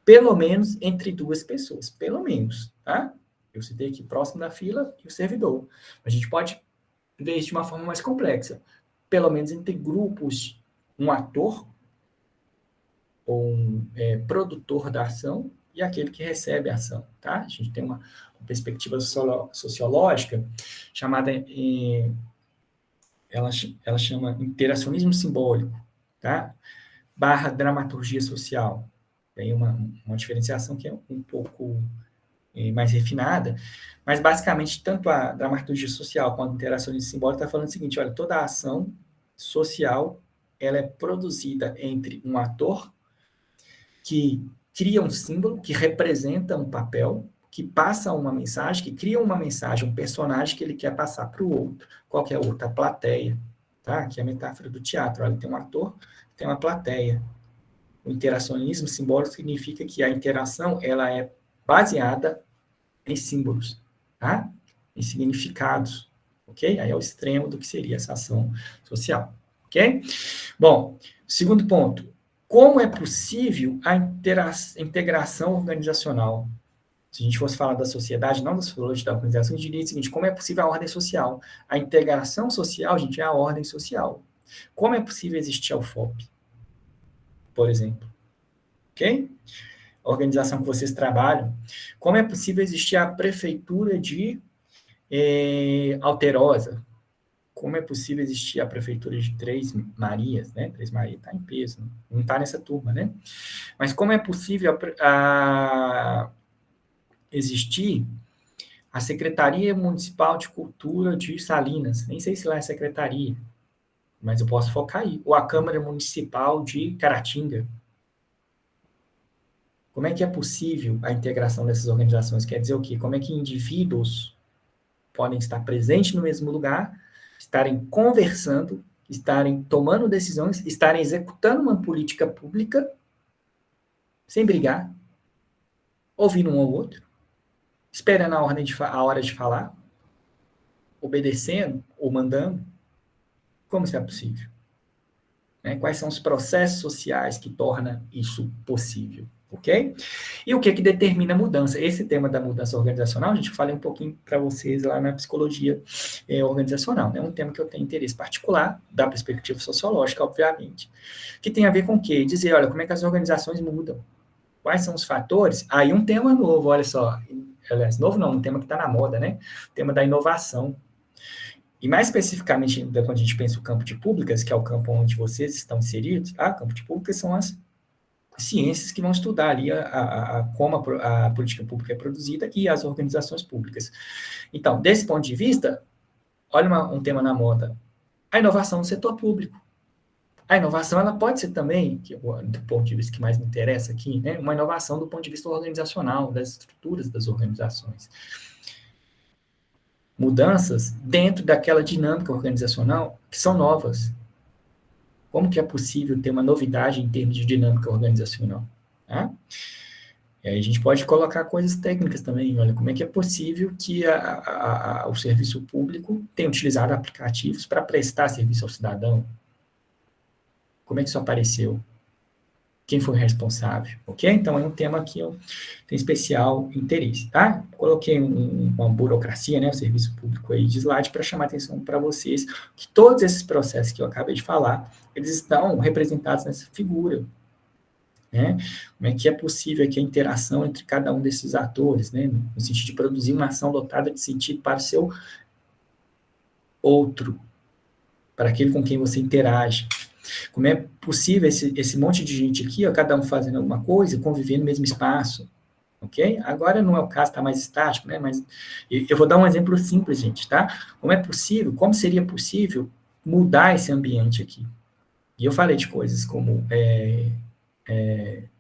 pelo menos entre duas pessoas, pelo menos, tá? Eu citei aqui próximo da fila e o servidor. A gente pode ver isso de uma forma mais complexa. Pelo menos entre grupos, um ator ou um produtor da ação e aquele que recebe a ação, tá? A gente tem uma perspectiva sociológica chamada, ela chama interacionismo simbólico, tá? Barra dramaturgia social. Tem uma diferenciação que é um pouco mais refinada, mas basicamente tanto a dramaturgia social quanto a interacionismo simbólico está falando o seguinte, olha, toda a ação social ela é produzida entre um ator que cria um símbolo, que representa um papel, que passa uma mensagem, que cria uma mensagem, um personagem que ele quer passar para o outro. Qual que é o outro? A plateia. Tá? Aqui é a metáfora do teatro. Olha, tem um ator, tem uma plateia. O interacionismo simbólico significa que a interação ela é baseada em símbolos, tá? Em significados. Ok? Aí é o extremo do que seria essa ação social. Ok? Bom, segundo ponto. Como é possível a integração organizacional? Se a gente fosse falar da sociedade, não da sociologia da organização, a gente diria o seguinte, como é possível a ordem social? A integração social, gente, é a ordem social. Como é possível existir a UFOP, por exemplo? Ok? A organização que vocês trabalham. Como é possível existir a prefeitura de Alterosa? Como é possível existir a prefeitura de Três Marias, né? Três Marias está em peso, não está nessa turma, né? Mas como é possível existir a Secretaria Municipal de Cultura de Salinas? Nem sei se lá é secretaria, mas eu posso focar aí. Ou a Câmara Municipal de Caratinga. Como é que é possível a integração dessas organizações? Quer dizer o quê? Como é que indivíduos podem estar presentes no mesmo lugar, estarem conversando, estarem tomando decisões, estarem executando uma política pública sem brigar, ouvindo um ao outro, esperando a hora de falar, obedecendo ou mandando? Como isso é possível? Né? Quais são os processos sociais que tornam isso possível? Ok? E o que determina a mudança? Esse tema da mudança organizacional, a gente falei um pouquinho para vocês lá na psicologia organizacional. É um tema que eu tenho interesse particular, da perspectiva sociológica, obviamente, que tem a ver com o quê? Dizer, olha, como é que as organizações mudam? Quais são os fatores? Aí um tema novo, olha só. Aliás, novo não, um tema que está na moda, né? O tema da inovação. E mais especificamente, quando a gente pensa o campo de públicas, que é o campo onde vocês estão inseridos, tá? O campo de públicas são as ciências que vão estudar ali como a política pública é produzida e as organizações públicas. Então, desse ponto de vista, olha um tema na moda, a inovação no setor público. A inovação, ela pode ser também, do ponto de vista que mais me interessa aqui, né, uma inovação do ponto de vista organizacional, das estruturas das organizações. Mudanças dentro daquela dinâmica organizacional que são novas. Como que é possível ter uma novidade em termos de dinâmica organizacional? Tá? E aí a gente pode colocar coisas técnicas também. Olha, como é que é possível que o serviço público tenha utilizado aplicativos para prestar serviço ao cidadão? Como é que isso apareceu? Quem foi responsável? Ok? Então, é um tema que eu tenho especial interesse, tá? Coloquei uma burocracia, né, o serviço público aí de slide para chamar a atenção para vocês que todos esses processos que eu acabei de falar, eles estão representados nessa figura, né? Como é que é possível aqui a interação entre cada um desses atores, né? No sentido de produzir uma ação dotada de sentido para o seu outro, para aquele com quem você interage. Como é possível esse monte de gente aqui, ó, cada um fazendo alguma coisa, conviver no mesmo espaço, ok? Agora não é o caso, está mais estático, né? Mas eu vou dar um exemplo simples, gente, tá? Como seria possível mudar esse ambiente aqui? E eu falei de coisas como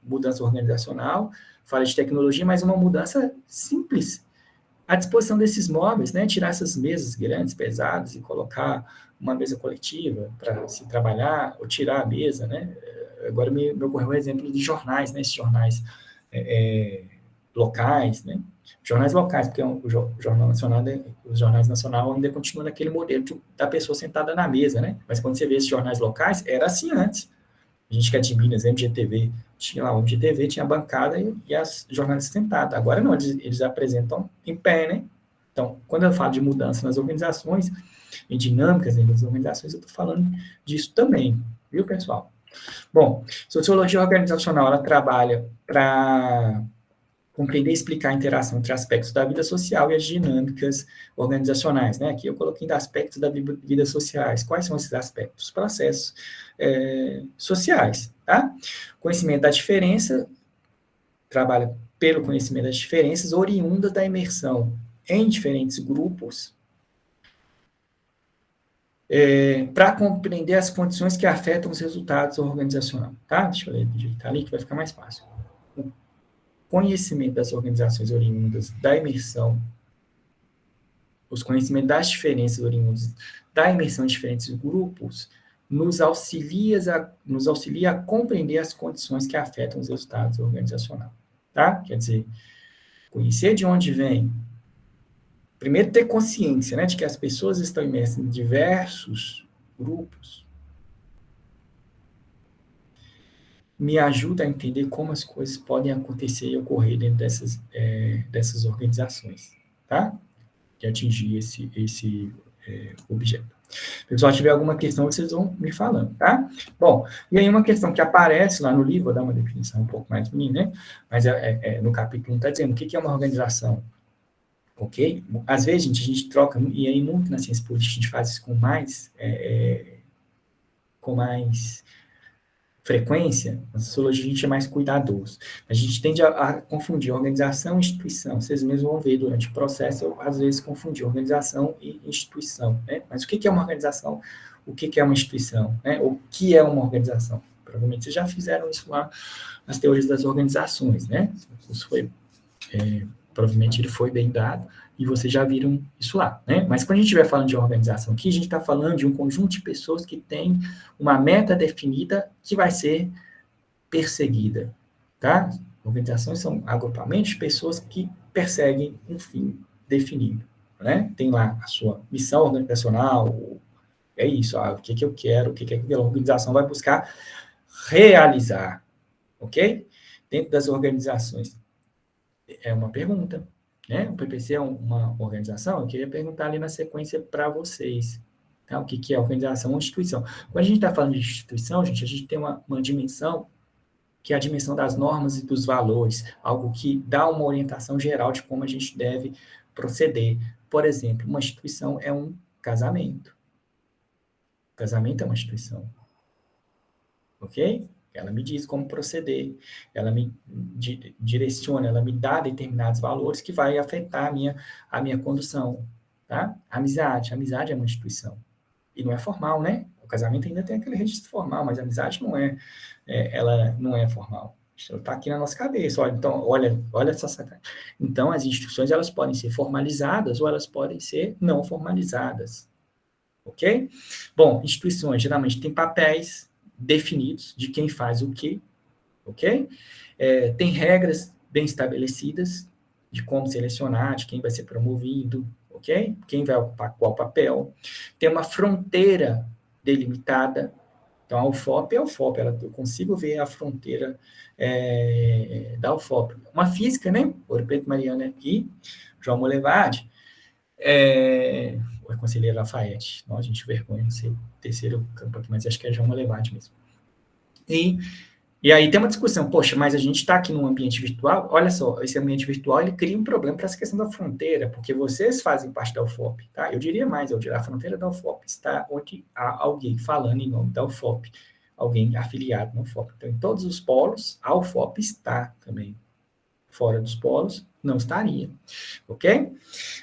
mudança organizacional, falei de tecnologia, mas uma mudança simples, à disposição desses móveis, né? Tirar essas mesas grandes, pesadas, e colocar uma mesa coletiva para se trabalhar, ou tirar a mesa, né? Agora me ocorreu um exemplo de jornais, né? Esses jornais locais, né? Jornais locais, porque o Jornal Nacional, os jornais nacionais ainda continuam naquele modelo da pessoa sentada na mesa, né? Mas quando você vê esses jornais locais, era assim antes. A gente que é de Minas, MGTV, tinha lá o MGTV, tinha a bancada e as jornalistas sentadas. Agora não, eles apresentam em pé, né? Então, quando eu falo de mudança nas organizações, em dinâmicas dentro das organizações, eu estou falando disso também, viu, pessoal? Bom, sociologia organizacional, ela trabalha para compreender e explicar a interação entre aspectos da vida social e as dinâmicas organizacionais, né? Aqui eu coloquei aspectos da vida sociais. Quais são esses aspectos? Os processos sociais, tá? Conhecimento da diferença, trabalha pelo conhecimento das diferenças oriundas da imersão em diferentes grupos, para compreender as condições que afetam os resultados organizacionais, tá? Deixa eu digitar ali que vai ficar mais fácil. O conhecimento das organizações oriundas da imersão, os conhecimentos das diferenças oriundas da imersão em diferentes grupos, nos auxilia a compreender as condições que afetam os resultados organizacionais, tá? Quer dizer, conhecer de onde vem, primeiro ter consciência, né, de que as pessoas estão imersas em diversos grupos, me ajuda a entender como as coisas podem acontecer e ocorrer dentro dessas organizações, tá? De atingir esse objeto. Se o pessoal tiver alguma questão, vocês vão me falando, tá? Bom, e aí uma questão que aparece lá no livro, vou dar uma definição um pouco mais minha, né? Mas no capítulo 1 está dizendo o que é uma organização, ok? Às vezes, gente, a gente troca, e aí muito na ciência política a gente faz isso com mais frequência, na sociologia a gente é mais cuidadoso. A gente tende a confundir organização e instituição. Vocês mesmos vão ver durante o processo, eu às vezes confundir organização e instituição, né? Mas o que é uma organização? O que é uma instituição? Né? O que é uma organização? Provavelmente vocês já fizeram isso lá nas teorias das organizações, né? Isso foi, provavelmente ele foi bem dado, e vocês já viram isso lá, né? Mas quando a gente estiver falando de organização aqui, a gente está falando de um conjunto de pessoas que tem uma meta definida que vai ser perseguida, tá? Organizações são agrupamentos de pessoas que perseguem um fim definido, né? Tem lá a sua missão organizacional, é isso, o que eu quero, o que aquela organização vai buscar realizar, ok? Dentro das organizações, é uma pergunta, né? O PPC é uma organização, eu queria perguntar ali na sequência para vocês, tá? O que é organização ou instituição. Quando a gente está falando de instituição, gente, a gente tem uma dimensão que é a dimensão das normas e dos valores, algo que dá uma orientação geral de como a gente deve proceder. Por exemplo, uma instituição é um casamento. O casamento é uma instituição, ok? Ela me diz como proceder, ela me direciona, ela me dá determinados valores que vai afetar a minha condução, tá? Amizade é uma instituição. E não é formal, né? O casamento ainda tem aquele registro formal, mas a amizade não ela não é formal. Isso está aqui na nossa cabeça. Olha, então, olha essa sacada. Então, as instituições, elas podem ser formalizadas ou elas podem ser não formalizadas. Ok? Bom, instituições geralmente têm papéis definidos de quem faz o quê, ok? Tem regras bem estabelecidas de como selecionar, de quem vai ser promovido, ok? Quem vai ocupar qual papel. Tem uma fronteira delimitada. Então, a UFOP é a UFOP, eu consigo ver a fronteira da UFOP. Uma física, né? Ouro Preto Mariana e João Molevade, o conselheiro Lafayette. Nossa, gente, vergonha, não sei o terceiro campo aqui, mas acho que é João Molevade mesmo. E aí tem uma discussão, poxa, mas a gente está aqui num ambiente virtual, olha só, esse ambiente virtual, ele cria um problema para essa questão da fronteira, porque vocês fazem parte da UFOP, tá? Eu diria mais, a fronteira da UFOP está onde há alguém falando em nome da UFOP, alguém afiliado na UFOP. Então, em todos os polos, a UFOP está também. Fora dos polos, não estaria, ok?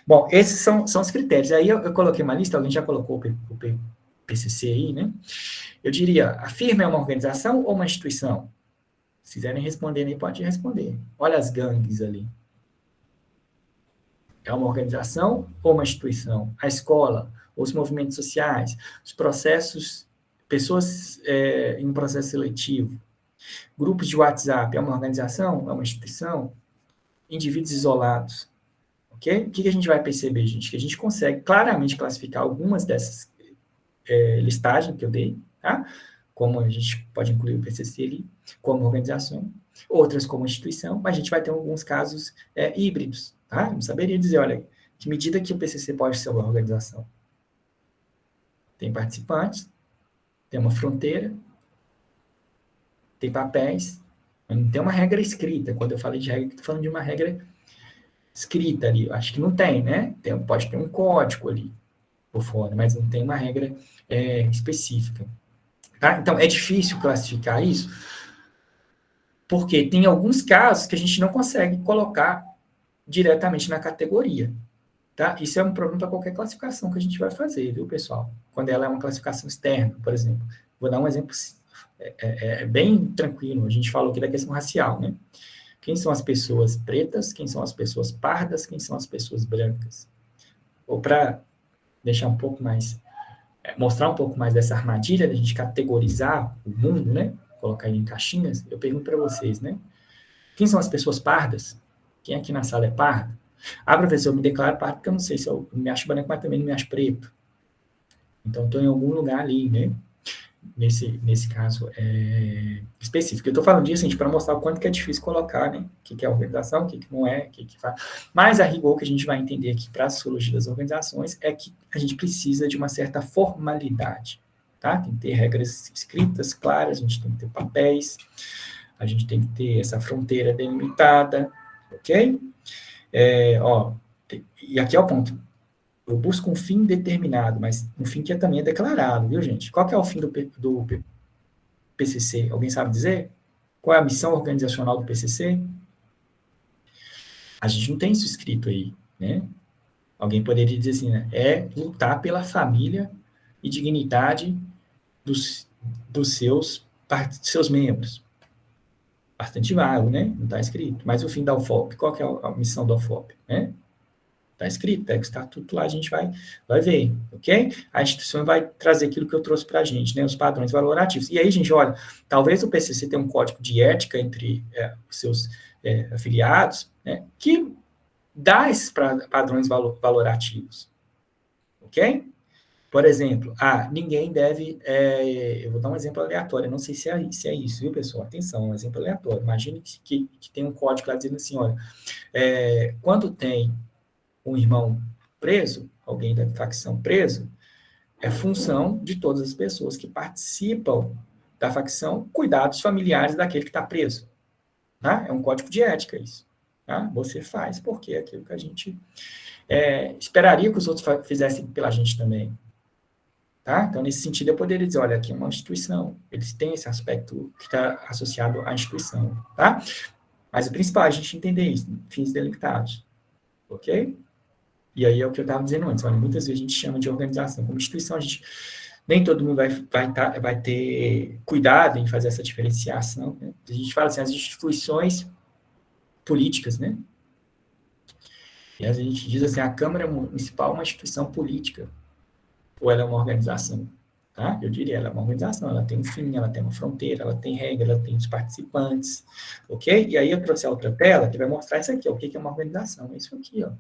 Bom, esses são os critérios. Aí eu coloquei uma lista, alguém já colocou o PCC aí, né? Eu diria, a firma é uma organização ou uma instituição? Se quiserem responder aí, pode responder. Olha as gangues ali. É uma organização ou uma instituição? A escola, os movimentos sociais, os processos, pessoas em um processo seletivo, grupos de WhatsApp, é uma organização? É uma instituição? Indivíduos isolados, ok? O que a gente vai perceber, gente? Que a gente consegue claramente classificar algumas dessas listagens que eu dei, tá? Como a gente pode incluir o PCC ali, como organização, outras como instituição, mas a gente vai ter alguns casos híbridos, tá? Eu não saberia dizer, olha, que medida que o PCC pode ser uma organização? Tem participantes, tem uma fronteira, tem papéis, mas não tem uma regra escrita. Quando eu falei de regra, estou falando de uma regra escrita ali. Eu acho que não tem, né? Pode ter um código ali por fora, mas não tem uma regra específica. Tá? Então, é difícil classificar isso, porque tem alguns casos que a gente não consegue colocar diretamente na categoria. Tá? Isso é um problema para qualquer classificação que a gente vai fazer, viu, pessoal? Quando ela é uma classificação externa, por exemplo. Vou dar um exemplo bem tranquilo. A gente falou aqui da questão racial, né? Quem são as pessoas pretas, quem são as pessoas pardas, quem são as pessoas brancas. Ou para deixar um pouco mais, mostrar um pouco mais dessa armadilha, da gente categorizar o mundo, né? Colocar ele em caixinhas, eu pergunto para vocês, né? Quem são as pessoas pardas? Quem aqui na sala é pardo? Professor, eu me declaro pardo porque eu não sei se eu me acho branco, mas também não me acho preto. Então, estou em algum lugar ali, né? Nesse caso específico. Eu estou falando disso, gente, para mostrar o quanto que é difícil colocar, né? O que é organização, o que não é, o que faz. Mas a rigor que a gente vai entender aqui para a sociologia das organizações é que a gente precisa de uma certa formalidade, tá? Tem que ter regras escritas, claras, a gente tem que ter papéis, a gente tem que ter essa fronteira delimitada, ok? E aqui é o ponto. Eu busco um fim determinado, mas um fim que também é declarado, viu, gente? Qual que é o fim do PCC? Alguém sabe dizer? Qual é a missão organizacional do PCC? A gente não tem isso escrito aí, né? Alguém poderia dizer assim, né? É lutar pela família e dignidade dos seus membros. Bastante vago, né? Não está escrito. Mas o fim da UFOP, qual que é a missão da UFOP, né? Está escrito, pega o estatuto lá, a gente vai ver, ok? A instituição vai trazer aquilo que eu trouxe para a gente, né? Os padrões valorativos. E aí, gente, olha, talvez o PCC tenha um código de ética entre os seus afiliados, né? Que dar esses padrões valorativos, ok? Por exemplo, ninguém deve... eu vou dar um exemplo aleatório, não sei se é isso, viu, pessoal? Atenção, um exemplo aleatório. Imagine que tem um código lá dizendo assim, olha, quando tem um irmão preso, alguém da facção preso, é função de todas as pessoas que participam da facção cuidar dos familiares daquele que está preso. Tá? É um código de ética isso. Tá? Você faz porque é aquilo que a gente esperaria que os outros fizessem pela gente também. Tá? Então, nesse sentido, eu poderia dizer, olha, aqui é uma instituição. Eles têm esse aspecto que está associado à instituição. Tá? Mas o principal é a gente entender isso, fins delimitados. Ok? E aí é o que eu estava dizendo antes. Olha, muitas vezes a gente chama de organização. Como instituição, nem todo mundo vai ter cuidado em fazer essa diferenciação. Né? A gente fala assim, as instituições políticas, né? E a gente diz assim, a Câmara Municipal é uma instituição política, ou ela é uma organização, tá? Eu diria, ela é uma organização, ela tem um fim, ela tem uma fronteira, ela tem regra, ela tem os participantes, ok? E aí eu trouxe a outra tela que vai mostrar isso aqui, ó, o que é uma organização, é isso aqui, ó.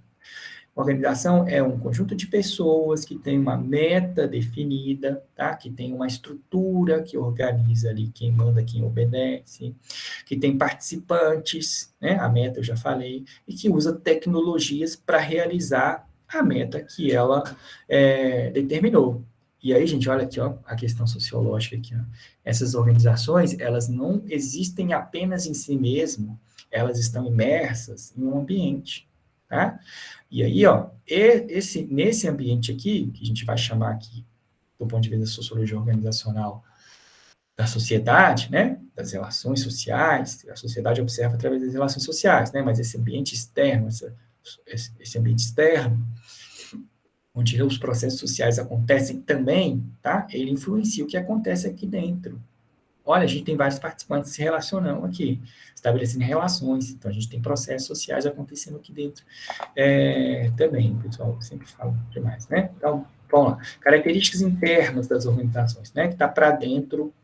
Organização é um conjunto de pessoas que tem uma meta definida, tá? Que tem uma estrutura que organiza ali quem manda, quem obedece, que tem participantes, né? A meta eu já falei, e que usa tecnologias para realizar a meta que ela determinou. E aí, gente, olha aqui, ó, a questão sociológica aqui, ó. Essas organizações, elas não existem apenas em si mesmas, elas estão imersas em um ambiente, tá? E aí, ó, nesse ambiente aqui, que a gente vai chamar aqui, do ponto de vista da sociologia organizacional, da sociedade, né, das relações sociais, a sociedade observa através das relações sociais, né, mas esse ambiente externo, esse ambiente externo, onde os processos sociais acontecem também, tá, ele influencia o que acontece aqui dentro. Olha, a gente tem vários participantes se relacionando aqui, estabelecendo relações, então a gente tem processos sociais acontecendo aqui dentro também, pessoal, eu sempre falo demais, né? Então, vamos lá. Características internas das organizações, né? Que está para dentro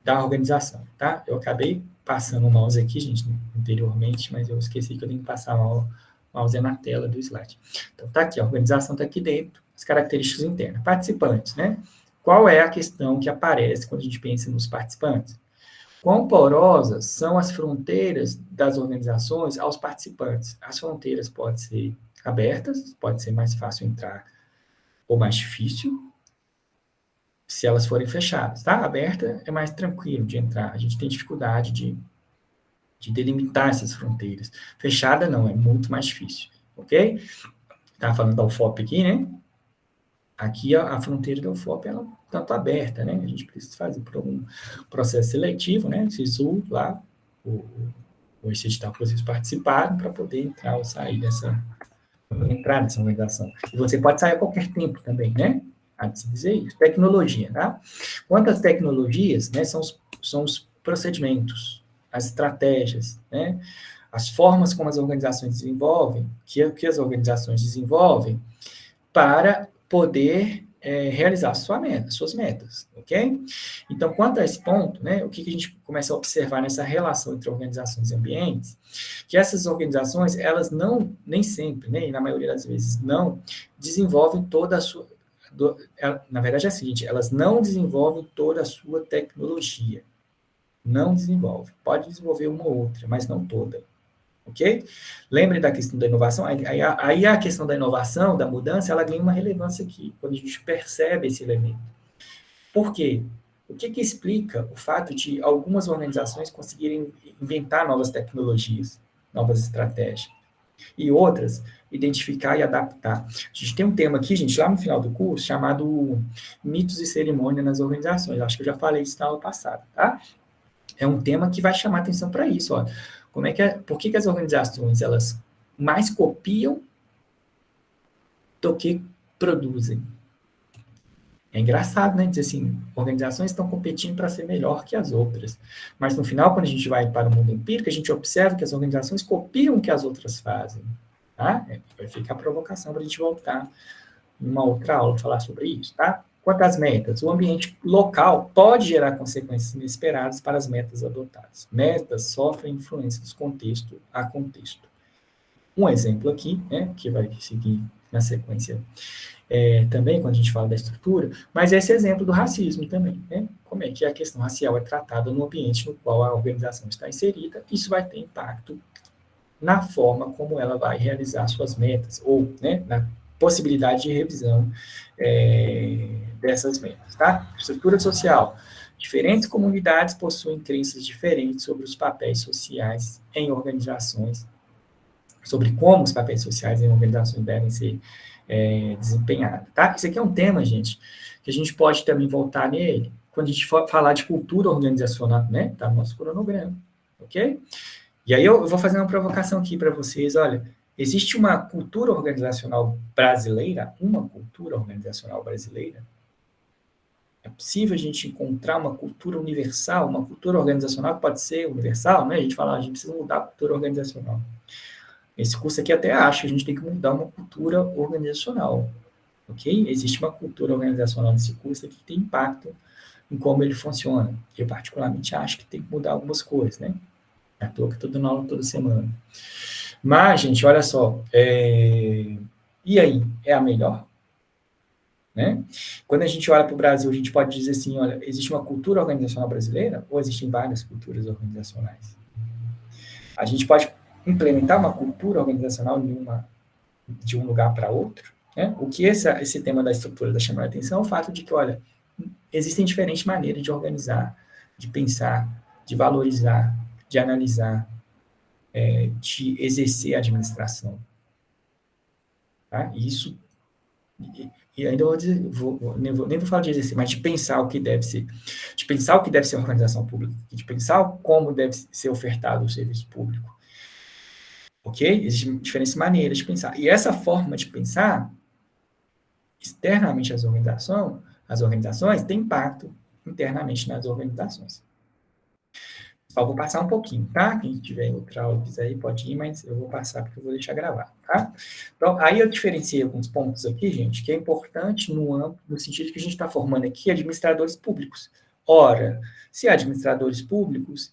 da organização, tá? Eu acabei passando o mouse aqui, gente, anteriormente, mas eu esqueci que eu tenho que passar o mouse na tela do slide. Então, tá aqui, a organização está aqui dentro, as características internas. Participantes, né? Qual é a questão que aparece quando a gente pensa nos participantes? Quão porosas são as fronteiras das organizações aos participantes? As fronteiras podem ser abertas, pode ser mais fácil entrar ou mais difícil, se elas forem fechadas, tá? Aberta é mais tranquilo de entrar, a gente tem dificuldade de delimitar essas fronteiras. Fechada não, é muito mais difícil, ok? Estava falando da UFOP aqui, né? Aqui a fronteira da UFOP ela tanto aberta, né? A gente precisa fazer por algum processo seletivo, né? SISU lá, o edital que vocês participaram para poder entrar ou sair entrar nessa organização. E você pode sair a qualquer tempo também, né? Há de se dizer isso. Tecnologia, tá? Quantas tecnologias, né? São os procedimentos, as estratégias, né? As formas como as organizações desenvolvem, que as organizações desenvolvem para poder realizar suas metas, ok? Então, quanto a esse ponto, né, o que a gente começa a observar nessa relação entre organizações e ambientes, que essas organizações, elas não, nem sempre, né, e na maioria das vezes não, desenvolvem toda a sua... na verdade é a seguinte, elas não desenvolvem toda a sua tecnologia. Não desenvolve. Pode desenvolver uma ou outra, mas não toda. Ok? Lembre da questão da inovação, aí a questão da inovação, da mudança, ela ganha uma relevância aqui, quando a gente percebe esse elemento. Por quê? O que explica o fato de algumas organizações conseguirem inventar novas tecnologias, novas estratégias, e outras identificar e adaptar? A gente tem um tema aqui, gente, lá no final do curso, chamado mitos e cerimônia nas organizações. Acho que eu já falei isso na aula passada, tá? É um tema que vai chamar atenção para isso, ó. Por que as organizações, elas mais copiam do que produzem? É engraçado, né? Dizer assim, organizações estão competindo para ser melhor que as outras. Mas, no final, quando a gente vai para o mundo empírico, a gente observa que as organizações copiam o que as outras fazem. Tá? Vai ficar a provocação para a gente voltar em uma outra aula falar sobre isso, tá? Quanto às metas, o ambiente local pode gerar consequências inesperadas para as metas adotadas. Metas sofrem influências contexto a contexto. Um exemplo aqui, né, que vai seguir na sequência também, quando a gente fala da estrutura, mas esse exemplo do racismo também, né? Como é que a questão racial é tratada no ambiente no qual a organização está inserida, isso vai ter impacto na forma como ela vai realizar suas metas, ou né, na possibilidade de revisão dessas metas, tá? Estrutura social. Diferentes comunidades possuem crenças diferentes sobre os papéis sociais em organizações, sobre como os papéis sociais em organizações devem ser desempenhados, tá? Isso aqui é um tema, gente, que a gente pode também voltar nele quando a gente for falar de cultura organizacional, né? Tá no nosso cronograma, ok? E aí eu vou fazer uma provocação aqui para vocês, olha, existe uma cultura organizacional brasileira, é possível a gente encontrar uma cultura universal, uma cultura organizacional que pode ser universal, né? A gente fala, a gente precisa mudar a cultura organizacional. Esse curso aqui até acha que a gente tem que mudar uma cultura organizacional, ok? Existe uma cultura organizacional nesse curso aqui que tem impacto em como ele funciona. Eu, particularmente, acho que tem que mudar algumas coisas, né? À toa que eu estou dando aula toda semana. Mas, gente, olha só. E aí, é a melhor? Né? Quando a gente olha para o Brasil, a gente pode dizer assim, olha, existe uma cultura organizacional brasileira ou existem várias culturas organizacionais? A gente pode implementar uma cultura organizacional de um lugar para outro? Né? O que esse tema da estrutura está chamando a atenção é o fato de que, olha, existem diferentes maneiras de organizar, de pensar, de valorizar, de analisar, de exercer a administração. Tá? E isso, e ainda vou dizer, nem vou falar de exercer, mas de pensar o que deve ser, de pensar o que deve ser a organização pública, de pensar como deve ser ofertado o serviço público. Ok? Existem diferentes maneiras de pensar. E essa forma de pensar, externamente às organizações, tem impacto internamente nas organizações. Só vou passar um pouquinho, tá? Quem tiver outra aula quiser aí pode ir, mas eu vou passar porque eu vou deixar gravado, tá? Então, aí eu diferenciei alguns pontos aqui, gente, que é importante no sentido que a gente está formando aqui administradores públicos. Ora, se administradores públicos,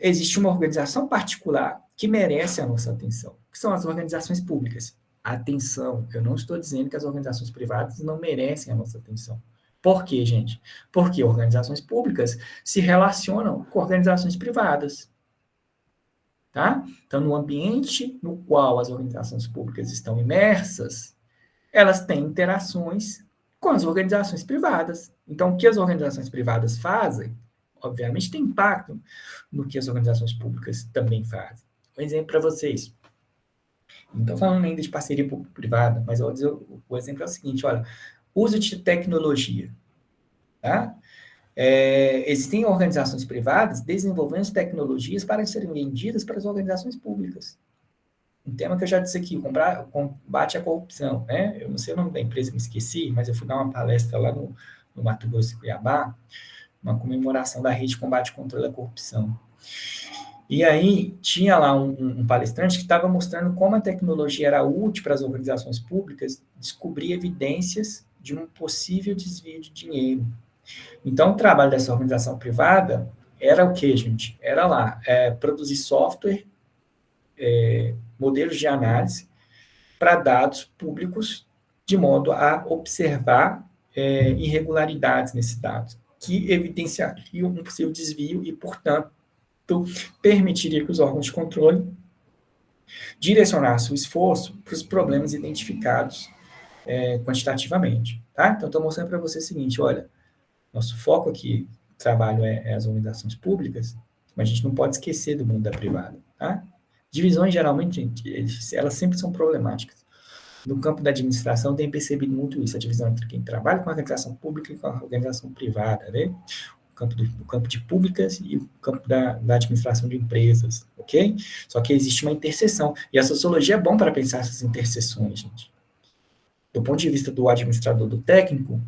existe uma organização particular que merece a nossa atenção, que são as organizações públicas. Atenção, eu não estou dizendo que as organizações privadas não merecem a nossa atenção. Por quê, gente? Porque organizações públicas se relacionam com organizações privadas. Tá? Então, no ambiente no qual as organizações públicas estão imersas, elas têm interações com as organizações privadas. Então, o que as organizações privadas fazem, obviamente, tem impacto no que as organizações públicas também fazem. Um exemplo para vocês. Não estou falando ainda de parceria público-privada, mas eu vou dizer, o exemplo é o seguinte, olha, uso de tecnologia. Tá? Existem organizações privadas desenvolvendo tecnologias para serem vendidas para as organizações públicas. Um tema que eu já disse aqui, combate à corrupção. Né? Eu não sei o nome da empresa, me esqueci, mas eu fui dar uma palestra lá no Mato Grosso e Cuiabá, uma comemoração da rede de combate e controle da corrupção. E aí tinha lá um palestrante que estava mostrando como a tecnologia era útil para as organizações públicas descobrir evidências de um possível desvio de dinheiro. Então, o trabalho dessa organização privada era o quê, gente? Era lá, produzir software, modelos de análise para dados públicos, de modo a observar irregularidades nesses dados, que evidenciariam um possível desvio e, portanto, permitiria que os órgãos de controle direcionassem o esforço para os problemas identificados quantitativamente. Tá? Então, estou mostrando para você o seguinte, olha, nosso foco aqui, trabalho as organizações públicas, mas a gente não pode esquecer do mundo da privada, tá? Divisões, geralmente, elas sempre são problemáticas. No campo da administração, tem percebido muito isso, a divisão entre quem trabalha com a organização pública e com a organização privada, né? O campo de públicas e o campo da administração de empresas, ok? Só que existe uma interseção, e a sociologia é bom para pensar essas interseções, gente. Do ponto de vista do administrador, do técnico,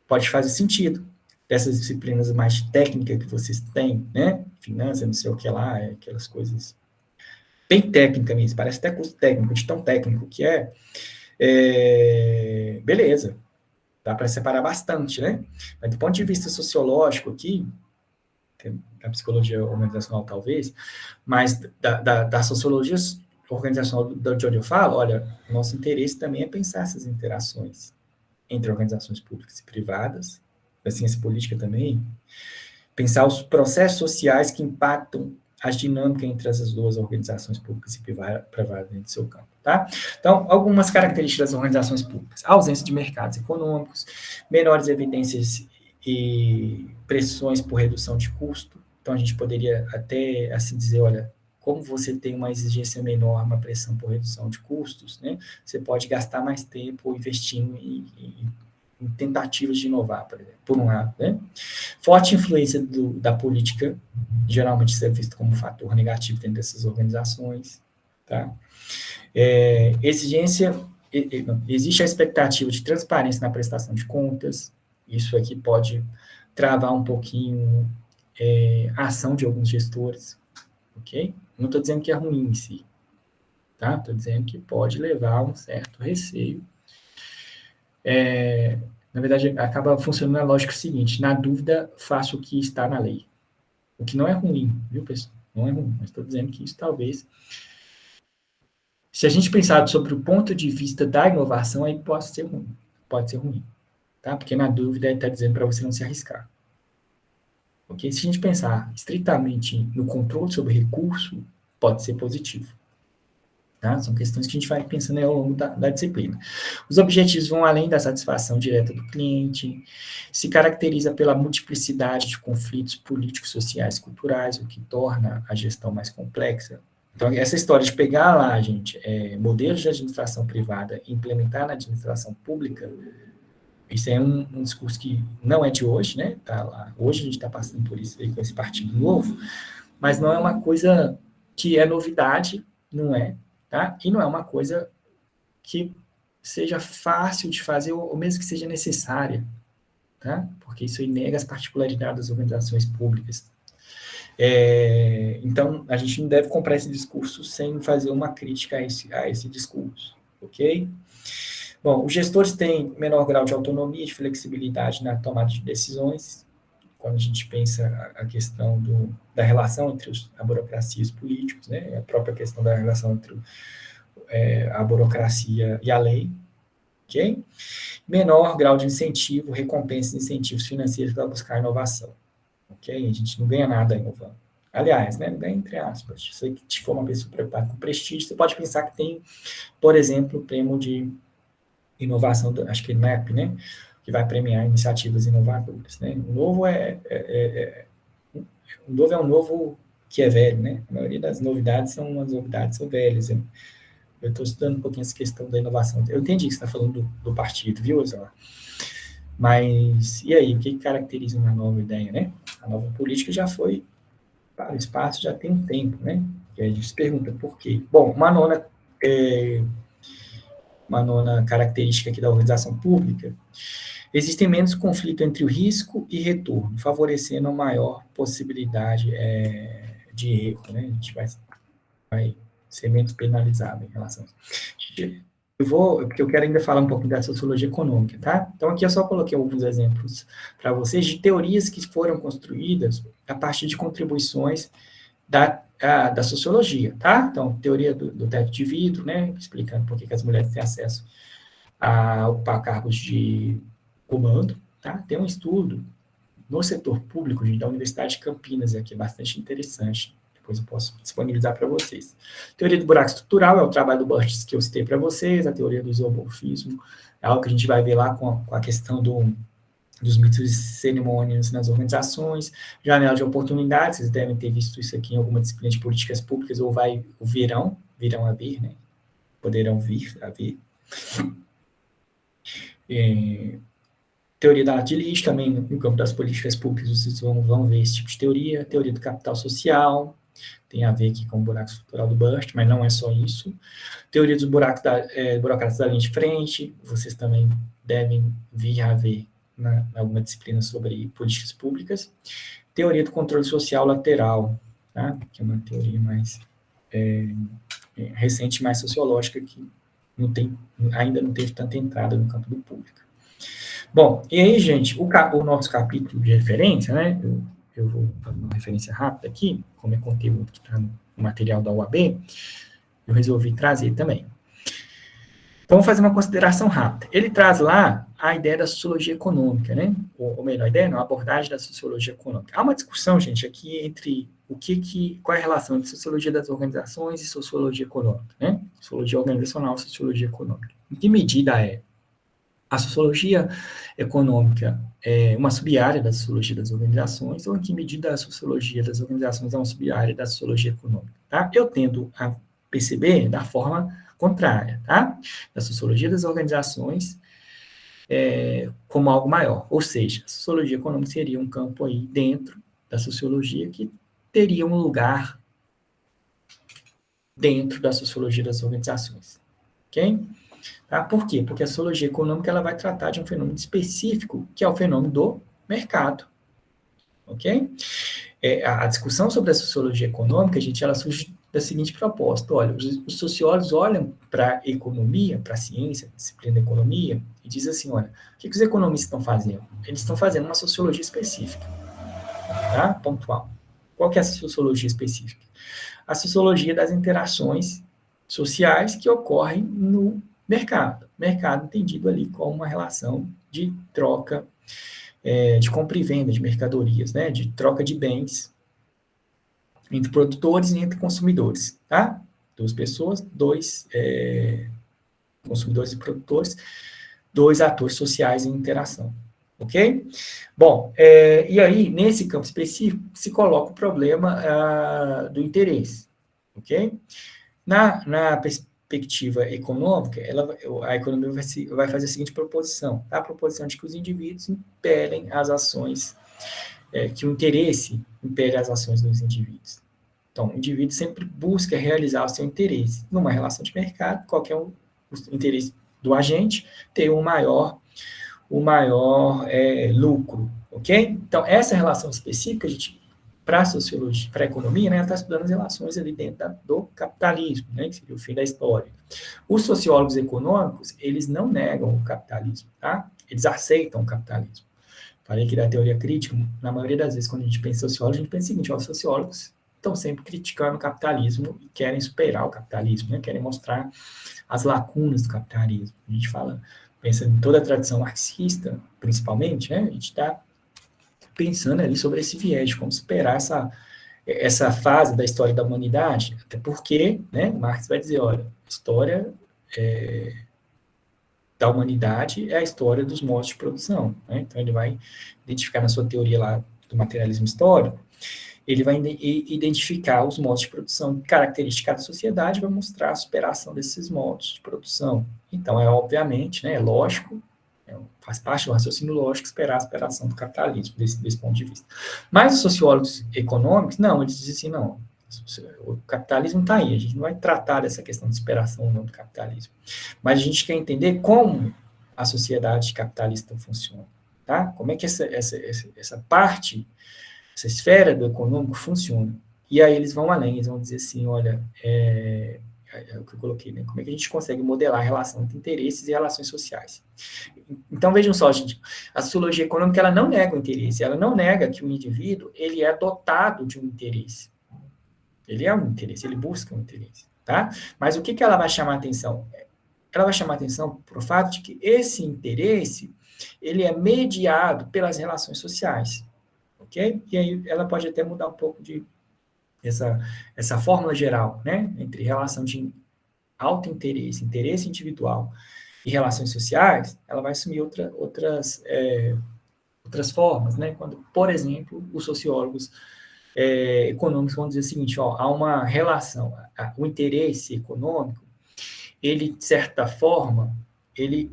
pode fazer sentido. Dessas disciplinas mais técnicas que vocês têm, né? Finanças, não sei o que lá, aquelas coisas bem técnica mesmo, parece até curso técnico, de tão técnico que beleza. Dá para separar bastante, né? Mas do ponto de vista sociológico aqui, da psicologia organizacional talvez, mas da sociologia organizacional de onde eu falo, olha, nosso interesse também é pensar essas interações entre organizações públicas e privadas, da ciência política também, pensar os processos sociais que impactam a dinâmica entre essas duas organizações públicas e privadas dentro do seu campo, tá? Então, algumas características das organizações públicas: a ausência de mercados econômicos, menores evidências e pressões por redução de custo. Então, a gente poderia até assim dizer, olha, como você tem uma exigência menor, uma pressão por redução de custos, né? Você pode gastar mais tempo investindo em tentativas de inovar, por exemplo, por um lado, né? Forte influência da política, geralmente isso é visto como um fator negativo dentro dessas organizações, tá? Existe a expectativa de transparência na prestação de contas, isso aqui pode travar um pouquinho a ação de alguns gestores, ok? Não estou dizendo que é ruim em si, tá? Estou dizendo que pode levar a um certo receio. Na verdade, acaba funcionando a lógica seguinte: na dúvida, faça o que está na lei. O que não é ruim, viu, pessoal? Não é ruim, mas estou dizendo que isso talvez, se a gente pensar sobre o ponto de vista da inovação, aí pode ser ruim, tá? Porque na dúvida ele está dizendo para você não se arriscar. Ok? Se a gente pensar estritamente no controle sobre recurso, pode ser positivo. Tá? São questões que a gente vai pensando ao longo da disciplina. Os objetivos vão além da satisfação direta do cliente, se caracteriza pela multiplicidade de conflitos políticos, sociais, culturais, o que torna a gestão mais complexa. Então, essa história de pegar lá, gente, modelos de administração privada e implementar na administração pública, isso é um discurso que não é de hoje, né? Tá lá. Hoje a gente está passando por isso aí com esse partido novo, mas não é uma coisa que é novidade, não é, tá? E não é uma coisa que seja fácil de fazer, ou mesmo que seja necessária, tá? Porque isso aí nega as particularidades das organizações públicas. Então, a gente não deve comprar esse discurso sem fazer uma crítica a esse discurso, ok? Bom, os gestores têm menor grau de autonomia e de flexibilidade na tomada de decisões, quando a gente pensa a questão da relação entre a burocracia e os políticos, né? A própria questão da relação entre a burocracia e a lei, ok? Menor grau de incentivo, recompensa e incentivos financeiros para buscar inovação, ok? A gente não ganha nada inovando. Aliás, né, não ganha entre aspas. Se você for uma pessoa preocupada com prestígio, você pode pensar que tem, por exemplo, o prêmio de inovação, acho que é MAP, né? Que vai premiar iniciativas inovadoras, né? O novo o novo é um novo que é velho, né? A maioria das novidades são velhas. Eu estou estudando um pouquinho essa questão da inovação. Eu entendi que você está falando do partido, viu, Osório? Mas, e aí, o que caracteriza uma nova ideia, né? A nova política já foi para o espaço, já tem um tempo, né? E aí a gente se pergunta por quê. Bom, uma nona característica aqui da organização pública: existem menos conflito entre o risco e retorno, favorecendo a maior possibilidade de erro, né? A gente vai ser menos penalizado em relação a isso. Porque eu quero ainda falar um pouco da sociologia econômica, tá? Então, aqui eu só coloquei alguns exemplos para vocês de teorias que foram construídas a partir de contribuições da sociologia, tá? Então, teoria do teto de vidro, né? Explicando por que as mulheres têm acesso a ocupar cargos de comando, tá? Tem um estudo no setor público, gente, da Universidade de Campinas, aqui, bastante interessante. Depois eu posso disponibilizar para vocês. Teoria do buraco estrutural é o trabalho do Burtis que eu citei para vocês. A teoria do isomorfismo é algo que a gente vai ver lá com a questão dos mitos e cerimônias nas organizações. Janela de oportunidades, vocês devem ter visto isso aqui em alguma disciplina de políticas públicas, ou virão a vir, né? Poderão vir a vir. Teoria da arte de lixo, também no campo das políticas públicas, vocês vão ver esse tipo de teoria. Teoria do capital social, tem a ver aqui com o buraco estrutural do Burst, mas não é só isso. Teoria dos burocratas da linha de frente, vocês também devem vir a ver em alguma disciplina sobre políticas públicas. Teoria do controle social lateral, tá? Que é uma teoria mais recente, mais sociológica, que ainda não teve tanta entrada no campo do público. Bom, e aí, gente, o nosso capítulo de referência, né? Eu vou fazer uma referência rápida aqui, como é conteúdo que está no material da UAB, eu resolvi trazer também. Então, vamos fazer uma consideração rápida. Ele traz lá a ideia da sociologia econômica, né? Ou melhor, a ideia não, a abordagem da sociologia econômica. Há uma discussão, gente, aqui entre qual é a relação entre sociologia das organizações e sociologia econômica, né? Sociologia organizacional e sociologia econômica. Em que medida é a sociologia econômica é uma sub-área da sociologia das organizações, ou em que medida a sociologia das organizações é uma sub-área da sociologia econômica, tá? Eu tendo a perceber da forma contrária, tá? Da sociologia das organizações como algo maior, ou seja, a sociologia econômica seria um campo aí dentro da sociologia que teria um lugar dentro da sociologia das organizações, ok? Tá? Por quê? Porque a sociologia econômica ela vai tratar de um fenômeno específico, que é o fenômeno do mercado. Ok? A discussão sobre a sociologia econômica, gente, ela surge da seguinte proposta: olha, os sociólogos olham para a economia, para a ciência, a disciplina da economia, e dizem assim: olha, o que os economistas estão fazendo? Eles estão fazendo uma sociologia específica, tá? Pontual. Qual que é essa sociologia específica? A sociologia das interações sociais que ocorrem no mercado. Mercado entendido ali como uma relação de troca, de compra e venda de mercadorias, né? De troca de bens entre produtores e entre consumidores, tá? Duas pessoas, dois consumidores e produtores, dois atores sociais em interação, ok? Bom, e aí, nesse campo específico, se coloca o problema do interesse, ok? Na perspectiva econômica, a economia vai fazer a seguinte proposição, tá? A proposição de que os indivíduos impelem as ações, que o interesse impele as ações dos indivíduos. Então, o indivíduo sempre busca realizar o seu interesse. Numa relação de mercado, qualquer o interesse do agente ter o maior lucro, ok? Então, essa relação específica, a gente para a sociologia, para a economia, né, está estudando as relações ali dentro do capitalismo, né, que seria o fim da história. Os sociólogos econômicos, eles não negam o capitalismo, tá? Eles aceitam o capitalismo. Falei que da teoria crítica, na maioria das vezes, quando a gente pensa em sociólogo, a gente pensa o seguinte: os sociólogos estão sempre criticando o capitalismo e querem superar o capitalismo, né? Querem mostrar as lacunas do capitalismo. A gente pensa em toda a tradição marxista, principalmente, né? A gente está pensando ali sobre esse viés, de como superar essa fase da história da humanidade, até porque, né, Marx vai dizer, olha, a história da humanidade é a história dos modos de produção, né? Então ele vai identificar na sua teoria lá do materialismo histórico, ele vai identificar os modos de produção características da sociedade, vai mostrar a superação desses modos de produção. Então, obviamente, né, é lógico, faz parte do raciocínio lógico esperar a superação do capitalismo, desse ponto de vista. Mas os sociólogos econômicos, não, eles dizem assim, não, o capitalismo está aí, a gente não vai tratar dessa questão de superação ou não do capitalismo. Mas a gente quer entender como a sociedade capitalista funciona, tá? Como é que essa parte, essa esfera do econômico funciona. E aí eles vão além, eles vão dizer assim, olha, é o que eu coloquei, né? Como é que a gente consegue modelar a relação entre interesses e relações sociais. Então, vejam só, gente, a sociologia econômica, ela não nega o interesse, ela não nega que o indivíduo, ele é dotado de um interesse. Ele é um interesse, ele busca um interesse, tá? Mas o que ela vai chamar a atenção? Ela vai chamar a atenção para o fato de que esse interesse, ele é mediado pelas relações sociais, ok? E aí ela pode até mudar um pouco de essa fórmula geral, né? Entre relação de alto interesse, interesse individual e relações sociais, ela vai assumir outras formas, né? Quando, por exemplo, os sociólogos econômicos vão dizer o seguinte, ó, há uma relação, o interesse econômico, ele, de certa forma, ele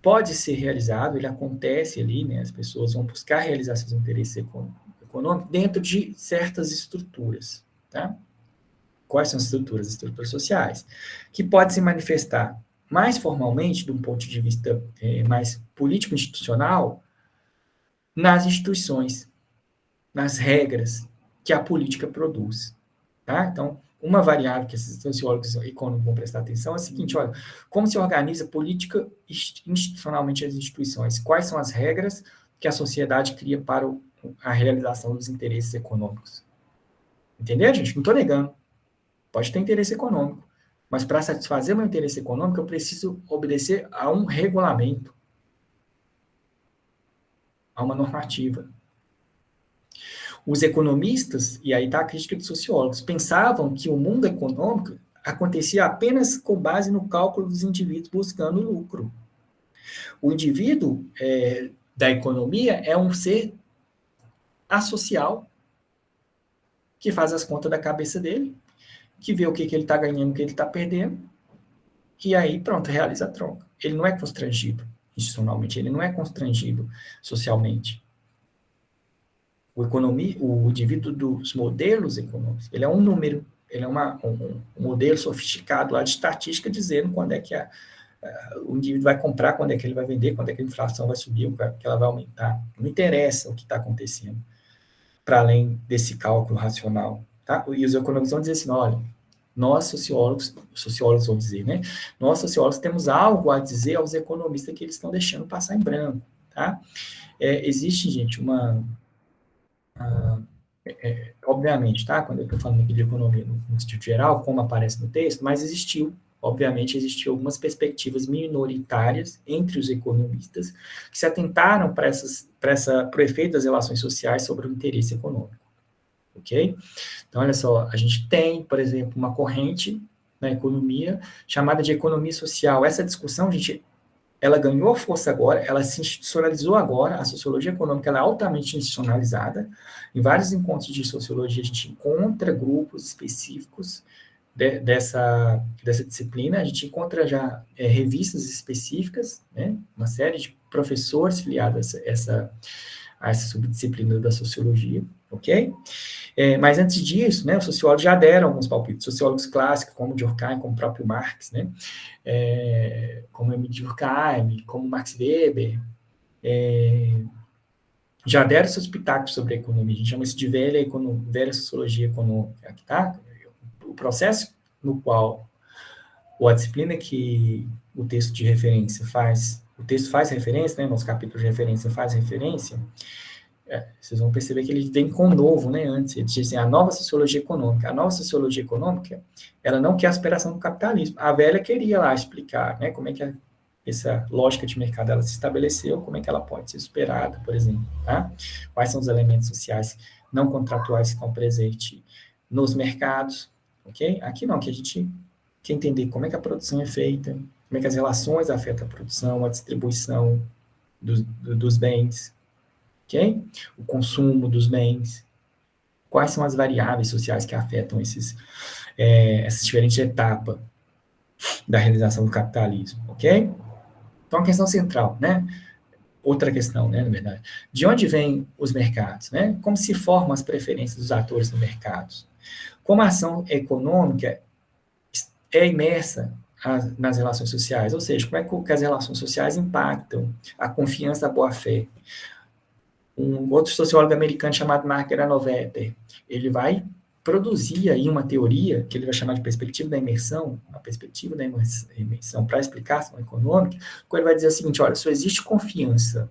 pode ser realizado, ele acontece ali, né? As pessoas vão buscar realizar seus interesses econômicos dentro de certas estruturas, tá? Quais são as estruturas? As estruturas sociais, que podem se manifestar mais formalmente, de um ponto de vista mais político-institucional, nas instituições, nas regras que a política produz. Tá? Então, uma variável que esses sociólogos econômicos vão prestar atenção é a seguinte, olha, como se organiza política institucionalmente as instituições? Quais são as regras que a sociedade cria para a realização dos interesses econômicos? Entendeu, gente? Não estou negando. Pode ter interesse econômico. Mas para satisfazer o meu interesse econômico, eu preciso obedecer a um regulamento, a uma normativa. Os economistas, e aí está a crítica dos sociólogos, pensavam que o mundo econômico acontecia apenas com base no cálculo dos indivíduos buscando lucro. O indivíduo da economia é um ser asocial que faz as contas da cabeça dele, que vê o que ele está ganhando, o que ele está perdendo, e aí, pronto, realiza a troca. Ele não é constrangido institucionalmente, ele não é constrangido socialmente. O indivíduo dos modelos econômicos, ele é um número, ele é um modelo sofisticado lá de estatística dizendo quando é que o indivíduo vai comprar, quando é que ele vai vender, quando é que a inflação vai subir, que ela vai aumentar. Não interessa o que está acontecendo, para além desse cálculo racional. Tá? E os economistas vão dizer assim, olha, nós sociólogos vão dizer, né? Nós sociólogos temos algo a dizer aos economistas que eles estão deixando passar em branco, tá? Existe, gente, obviamente, tá? Quando eu estou falando aqui de economia no sentido geral, como aparece no texto, mas obviamente, existiu algumas perspectivas minoritárias entre os economistas que se atentaram para o efeito das relações sociais sobre o interesse econômico, ok? Então, olha só, a gente tem, por exemplo, uma corrente na economia chamada de economia social. Essa discussão, gente, ela ganhou força agora, ela se institucionalizou agora, a sociologia econômica ela é altamente institucionalizada. Em vários encontros de sociologia, a gente encontra grupos específicos dessa disciplina, a gente encontra já revistas específicas, né, uma série de professores filiados a essa subdisciplina da sociologia, ok? Mas antes disso, né, os sociólogos já deram alguns palpites, sociólogos clássicos, como Durkheim, como o próprio Marx, né, como Emile Durkheim, como Max Weber, já deram seus pitacos sobre a economia. A gente chama isso de velha sociologia econômica, tá? O processo no qual, ou a disciplina que o texto de referência o texto faz referência, né, nosso capítulo de referência faz referência, vocês vão perceber que ele vem com novo, né, antes, ele diz assim, a nova sociologia econômica. A nova sociologia econômica, ela não quer a superação do capitalismo. A velha queria lá explicar, né, como é que essa lógica de mercado ela se estabeleceu, como é que ela pode ser superada, por exemplo, tá? Quais são os elementos sociais não contratuais que estão presentes nos mercados, ok? Aqui não, que a gente quer entender como é que a produção é feita, como é que as relações afetam a produção, a distribuição dos bens, ok? O consumo dos bens, quais são as variáveis sociais que afetam essas diferentes etapas da realização do capitalismo, ok? Então, a questão central, né? Outra questão, né, na verdade. De onde vêm os mercados, né? Como se formam as preferências dos atores no mercado? Como a ação econômica é imersa nas relações sociais, ou seja, como é que as relações sociais impactam a confiança, a boa-fé. Um outro sociólogo americano chamado Mark Granovetter, ele vai produzir aí uma teoria que ele vai chamar de perspectiva da imersão, a perspectiva da imersão para explicar a ação econômica, quando ele vai dizer o seguinte, olha, só existe confiança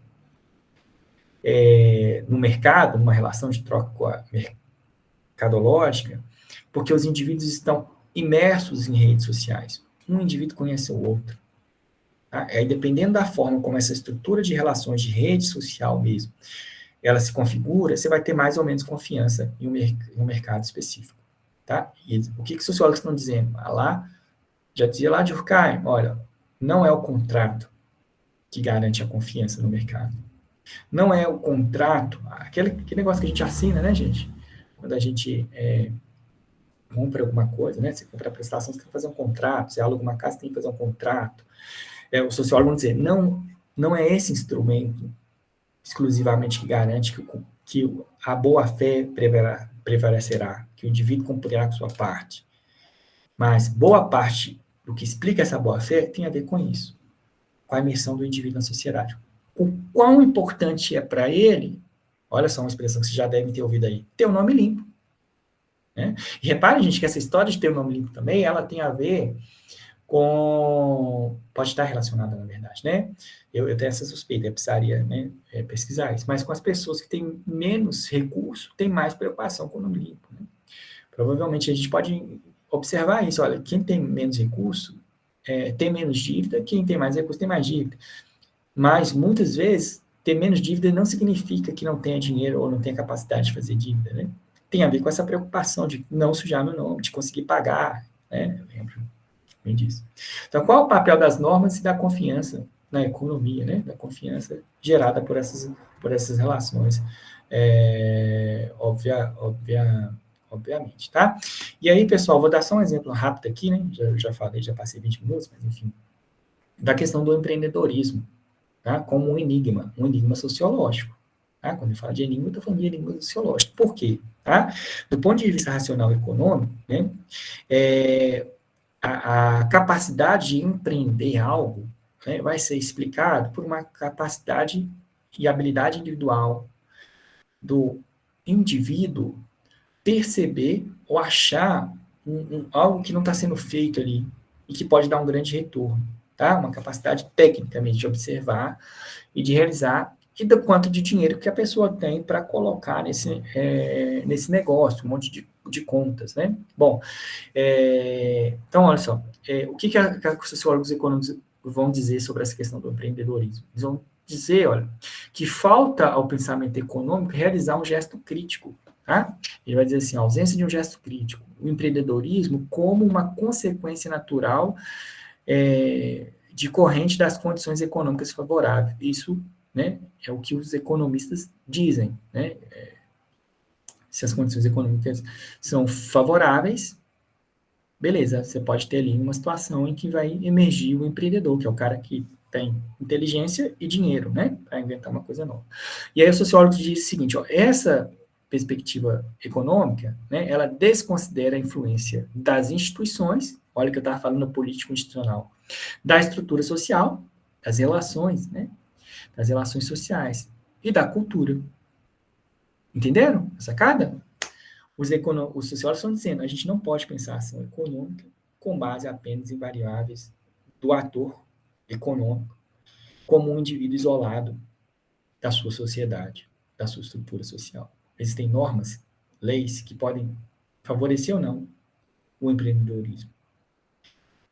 no mercado, numa relação de troca mercadológica, porque os indivíduos estão imersos em redes sociais. Um indivíduo conhece o outro. Tá? Aí, dependendo da forma como essa estrutura de relações de rede social mesmo, ela se configura, você vai ter mais ou menos confiança em um mercado específico. Tá? E o que os sociólogos estão dizendo? Já dizia lá de Durkheim, olha, não é o contrato que garante a confiança no mercado. Não é o contrato, aquele negócio que a gente assina, né, gente? Quando a gente compra alguma coisa, né? Você compra a prestação, você tem que fazer um contrato. Você aluga uma casa, você tem que fazer um contrato. Os sociólogos vão dizer, não é esse instrumento exclusivamente que garante que a boa-fé prevalecerá, que o indivíduo cumprirá com sua parte. Mas boa parte do que explica essa boa-fé tem a ver com isso, com a imersão do indivíduo na sociedade. O quão importante é para ele, olha só uma expressão que vocês já devem ter ouvido aí, ter o nome limpo. né? E repare, gente, que essa história de ter o nome limpo também, ela tem a ver com... Pode estar relacionada, na verdade, né? Eu tenho essa suspeita, eu precisaria, né, pesquisar isso, mas com as pessoas que têm menos recurso, têm mais preocupação com o nome limpo, né? Provavelmente a gente pode observar isso, olha, quem tem menos recurso tem menos dívida, quem tem mais recurso tem mais dívida. Mas, muitas vezes, ter menos dívida não significa que não tenha dinheiro ou não tenha capacidade de fazer dívida, né? Tem a ver com essa preocupação de não sujar meu nome, de conseguir pagar, né? Eu lembro bem disso. Então, qual é o papel das normas e da confiança na economia, né? Da confiança gerada por essas relações, obviamente, tá? E aí, pessoal, vou dar só um exemplo rápido aqui, né? Já falei, já passei 20 minutos, mas enfim, da questão do empreendedorismo, tá? Como um enigma sociológico. Tá? Quando eu falo de enigma, eu estou falando de enigma sociológico. Por quê? Tá? Do ponto de vista racional e econômico, né, a capacidade de empreender algo, né, vai ser explicado por uma capacidade e habilidade individual do indivíduo perceber ou achar algo que não está sendo feito ali e que pode dar um grande retorno. Tá? Uma capacidade técnica mesmo de observar e de realizar, e do quanto de dinheiro que a pessoa tem para colocar nesse negócio, um monte de contas, né? Bom, então, olha só, o que os sociólogos econômicos vão dizer sobre essa questão do empreendedorismo? Eles vão dizer, olha, que falta ao pensamento econômico realizar um gesto crítico, tá? Ele vai dizer assim, a ausência de um gesto crítico, o empreendedorismo como uma consequência natural de corrente das condições econômicas favoráveis. Isso, né, é o que os economistas dizem, né? Se as condições econômicas são favoráveis, beleza, você pode ter ali uma situação em que vai emergir o empreendedor, que é o cara que tem inteligência e dinheiro, né, para inventar uma coisa nova. E aí o sociólogo diz o seguinte, ó, essa perspectiva econômica, né, ela desconsidera a influência das instituições, olha que eu estava falando político institucional, da estrutura social, das relações, né, das relações sociais e da cultura. Entenderam a sacada? Os sociólogos estão dizendo, a gente não pode pensar a ação econômica com base apenas em variáveis do ator econômico, como um indivíduo isolado da sua sociedade, da sua estrutura social. Existem normas, leis que podem favorecer ou não o empreendedorismo.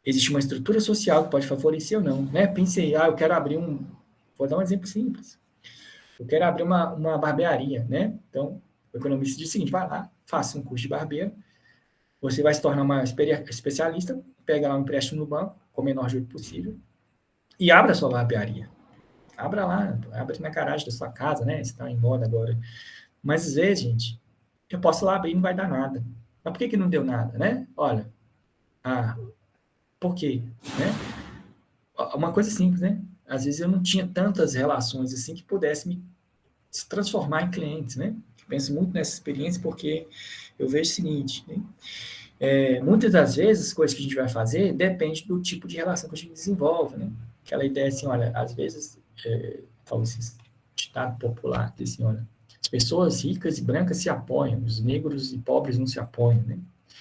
Existe uma estrutura social que pode favorecer ou não, né? Pensei, eu quero abrir vou dar um exemplo simples. Eu quero abrir uma barbearia, né? Então, o economista diz o seguinte, vai lá, faça um curso de barbeiro, você vai se tornar uma especialista, pega lá um empréstimo no banco, com o menor juro possível, e abra a sua barbearia. Abra lá, abra na garagem da sua casa, né? Está em moda agora. Mas às vezes, gente, eu posso lá abrir e não vai dar nada. Mas por que não deu nada, né? Olha, por quê? Né? Uma coisa simples, né? Às vezes eu não tinha tantas relações assim que pudesse me se transformar em clientes, né? Eu penso muito nessa experiência porque eu vejo o seguinte, né? Muitas das vezes as coisas que a gente vai fazer depende do tipo de relação que a gente desenvolve, né? Aquela ideia assim, olha, às vezes, falo esse ditado popular, assim, olha, as pessoas ricas e brancas se apoiam, os negros e pobres não se apoiam, né?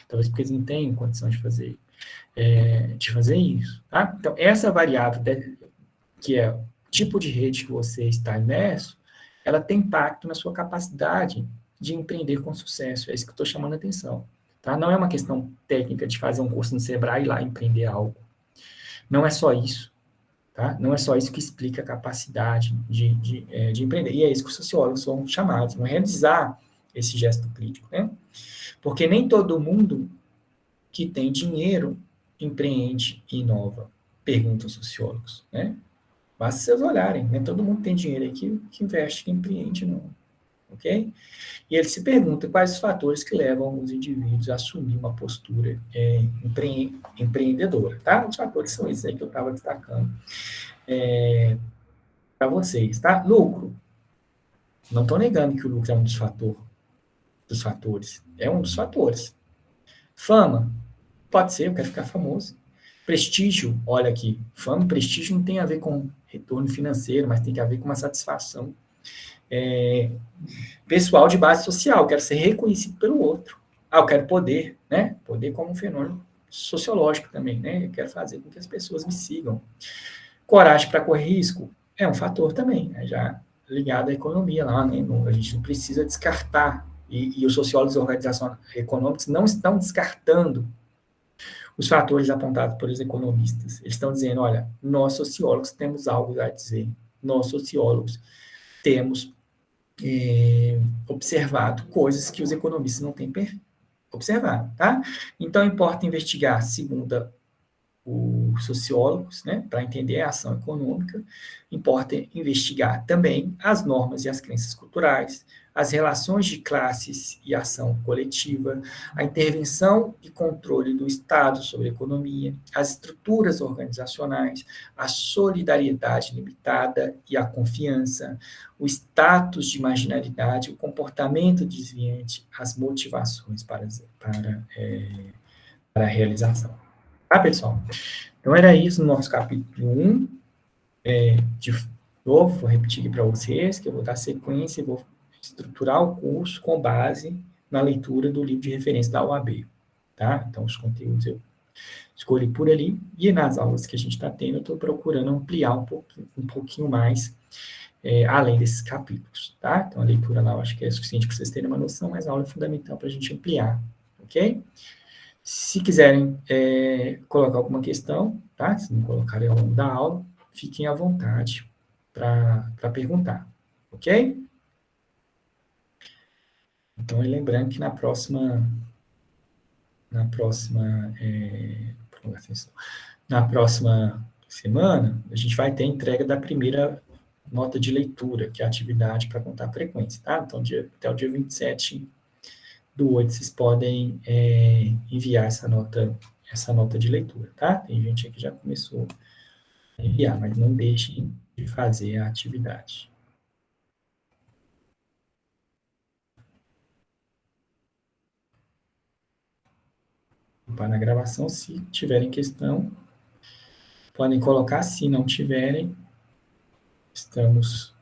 Talvez porque eles não têm condição de fazer isso, tá? Então, essa variável que é o tipo de rede que você está imerso, ela tem impacto na sua capacidade de empreender com sucesso. É isso que eu estou chamando a atenção. Tá? Não é uma questão técnica de fazer um curso no Sebrae e ir lá empreender algo. Não é só isso. Tá? Não é só isso que explica a capacidade de empreender. E é isso que os sociólogos são chamados, vão realizar esse gesto crítico. Né? Porque nem todo mundo que tem dinheiro empreende e inova, perguntam os sociólogos. Né? Basta vocês olharem, né? Todo mundo tem dinheiro aí que investe, que empreende, não. Ok? E ele se pergunta quais os fatores que levam os indivíduos a assumir uma postura empreendedora, tá? Os fatores são esses aí que eu estava destacando para vocês, tá? Lucro. Não estou negando que o lucro é um dos fatores. É um dos fatores. Fama. Pode ser, eu quero ficar famoso. Prestígio, olha aqui, fama e prestígio não tem a ver com retorno financeiro, mas tem a ver com uma satisfação pessoal de base social, quero ser reconhecido pelo outro. eu quero poder, né? Poder como um fenômeno sociológico também, né? Eu quero fazer com que as pessoas me sigam. Coragem para correr risco é um fator também, né? Já ligado à economia lá, né? A gente não precisa descartar, e os sociólogos e organizações econômicas não estão descartando os fatores apontados pelos economistas. Eles estão dizendo, olha, nós sociólogos temos algo a dizer, nós sociólogos temos observado coisas que os economistas não têm observado, tá? Então, importa investigar, segundo os sociólogos, né, para entender a ação econômica, importa investigar também as normas e as crenças culturais, as relações de classes e ação coletiva, a intervenção e controle do Estado sobre a economia, as estruturas organizacionais, a solidariedade limitada e a confiança, o status de marginalidade, o comportamento desviante, as motivações para a realização. Tá, pessoal? Então, era isso no nosso capítulo 1. De novo, vou repetir aqui para vocês, que eu vou dar sequência e vou estruturar o curso com base na leitura do livro de referência da UAB. Tá? Então, os conteúdos eu escolhi por ali, e nas aulas que a gente está tendo, eu estou procurando ampliar um pouquinho mais, além desses capítulos. Tá? Então, a leitura lá eu acho que é suficiente para vocês terem uma noção, mas a aula é fundamental para a gente ampliar. Ok? Se quiserem colocar alguma questão, tá? Se não colocarem ao longo da aula, fiquem à vontade para perguntar, ok? Então, lembrando que na próxima semana, a gente vai ter a entrega da primeira nota de leitura, que é a atividade para contar a frequência, tá? Então, até o dia 27/8, vocês podem enviar essa nota de leitura, tá? Tem gente aqui que já começou a enviar, mas não deixem de fazer a atividade. Para na gravação, se tiverem questão, podem colocar. Se não tiverem, estamos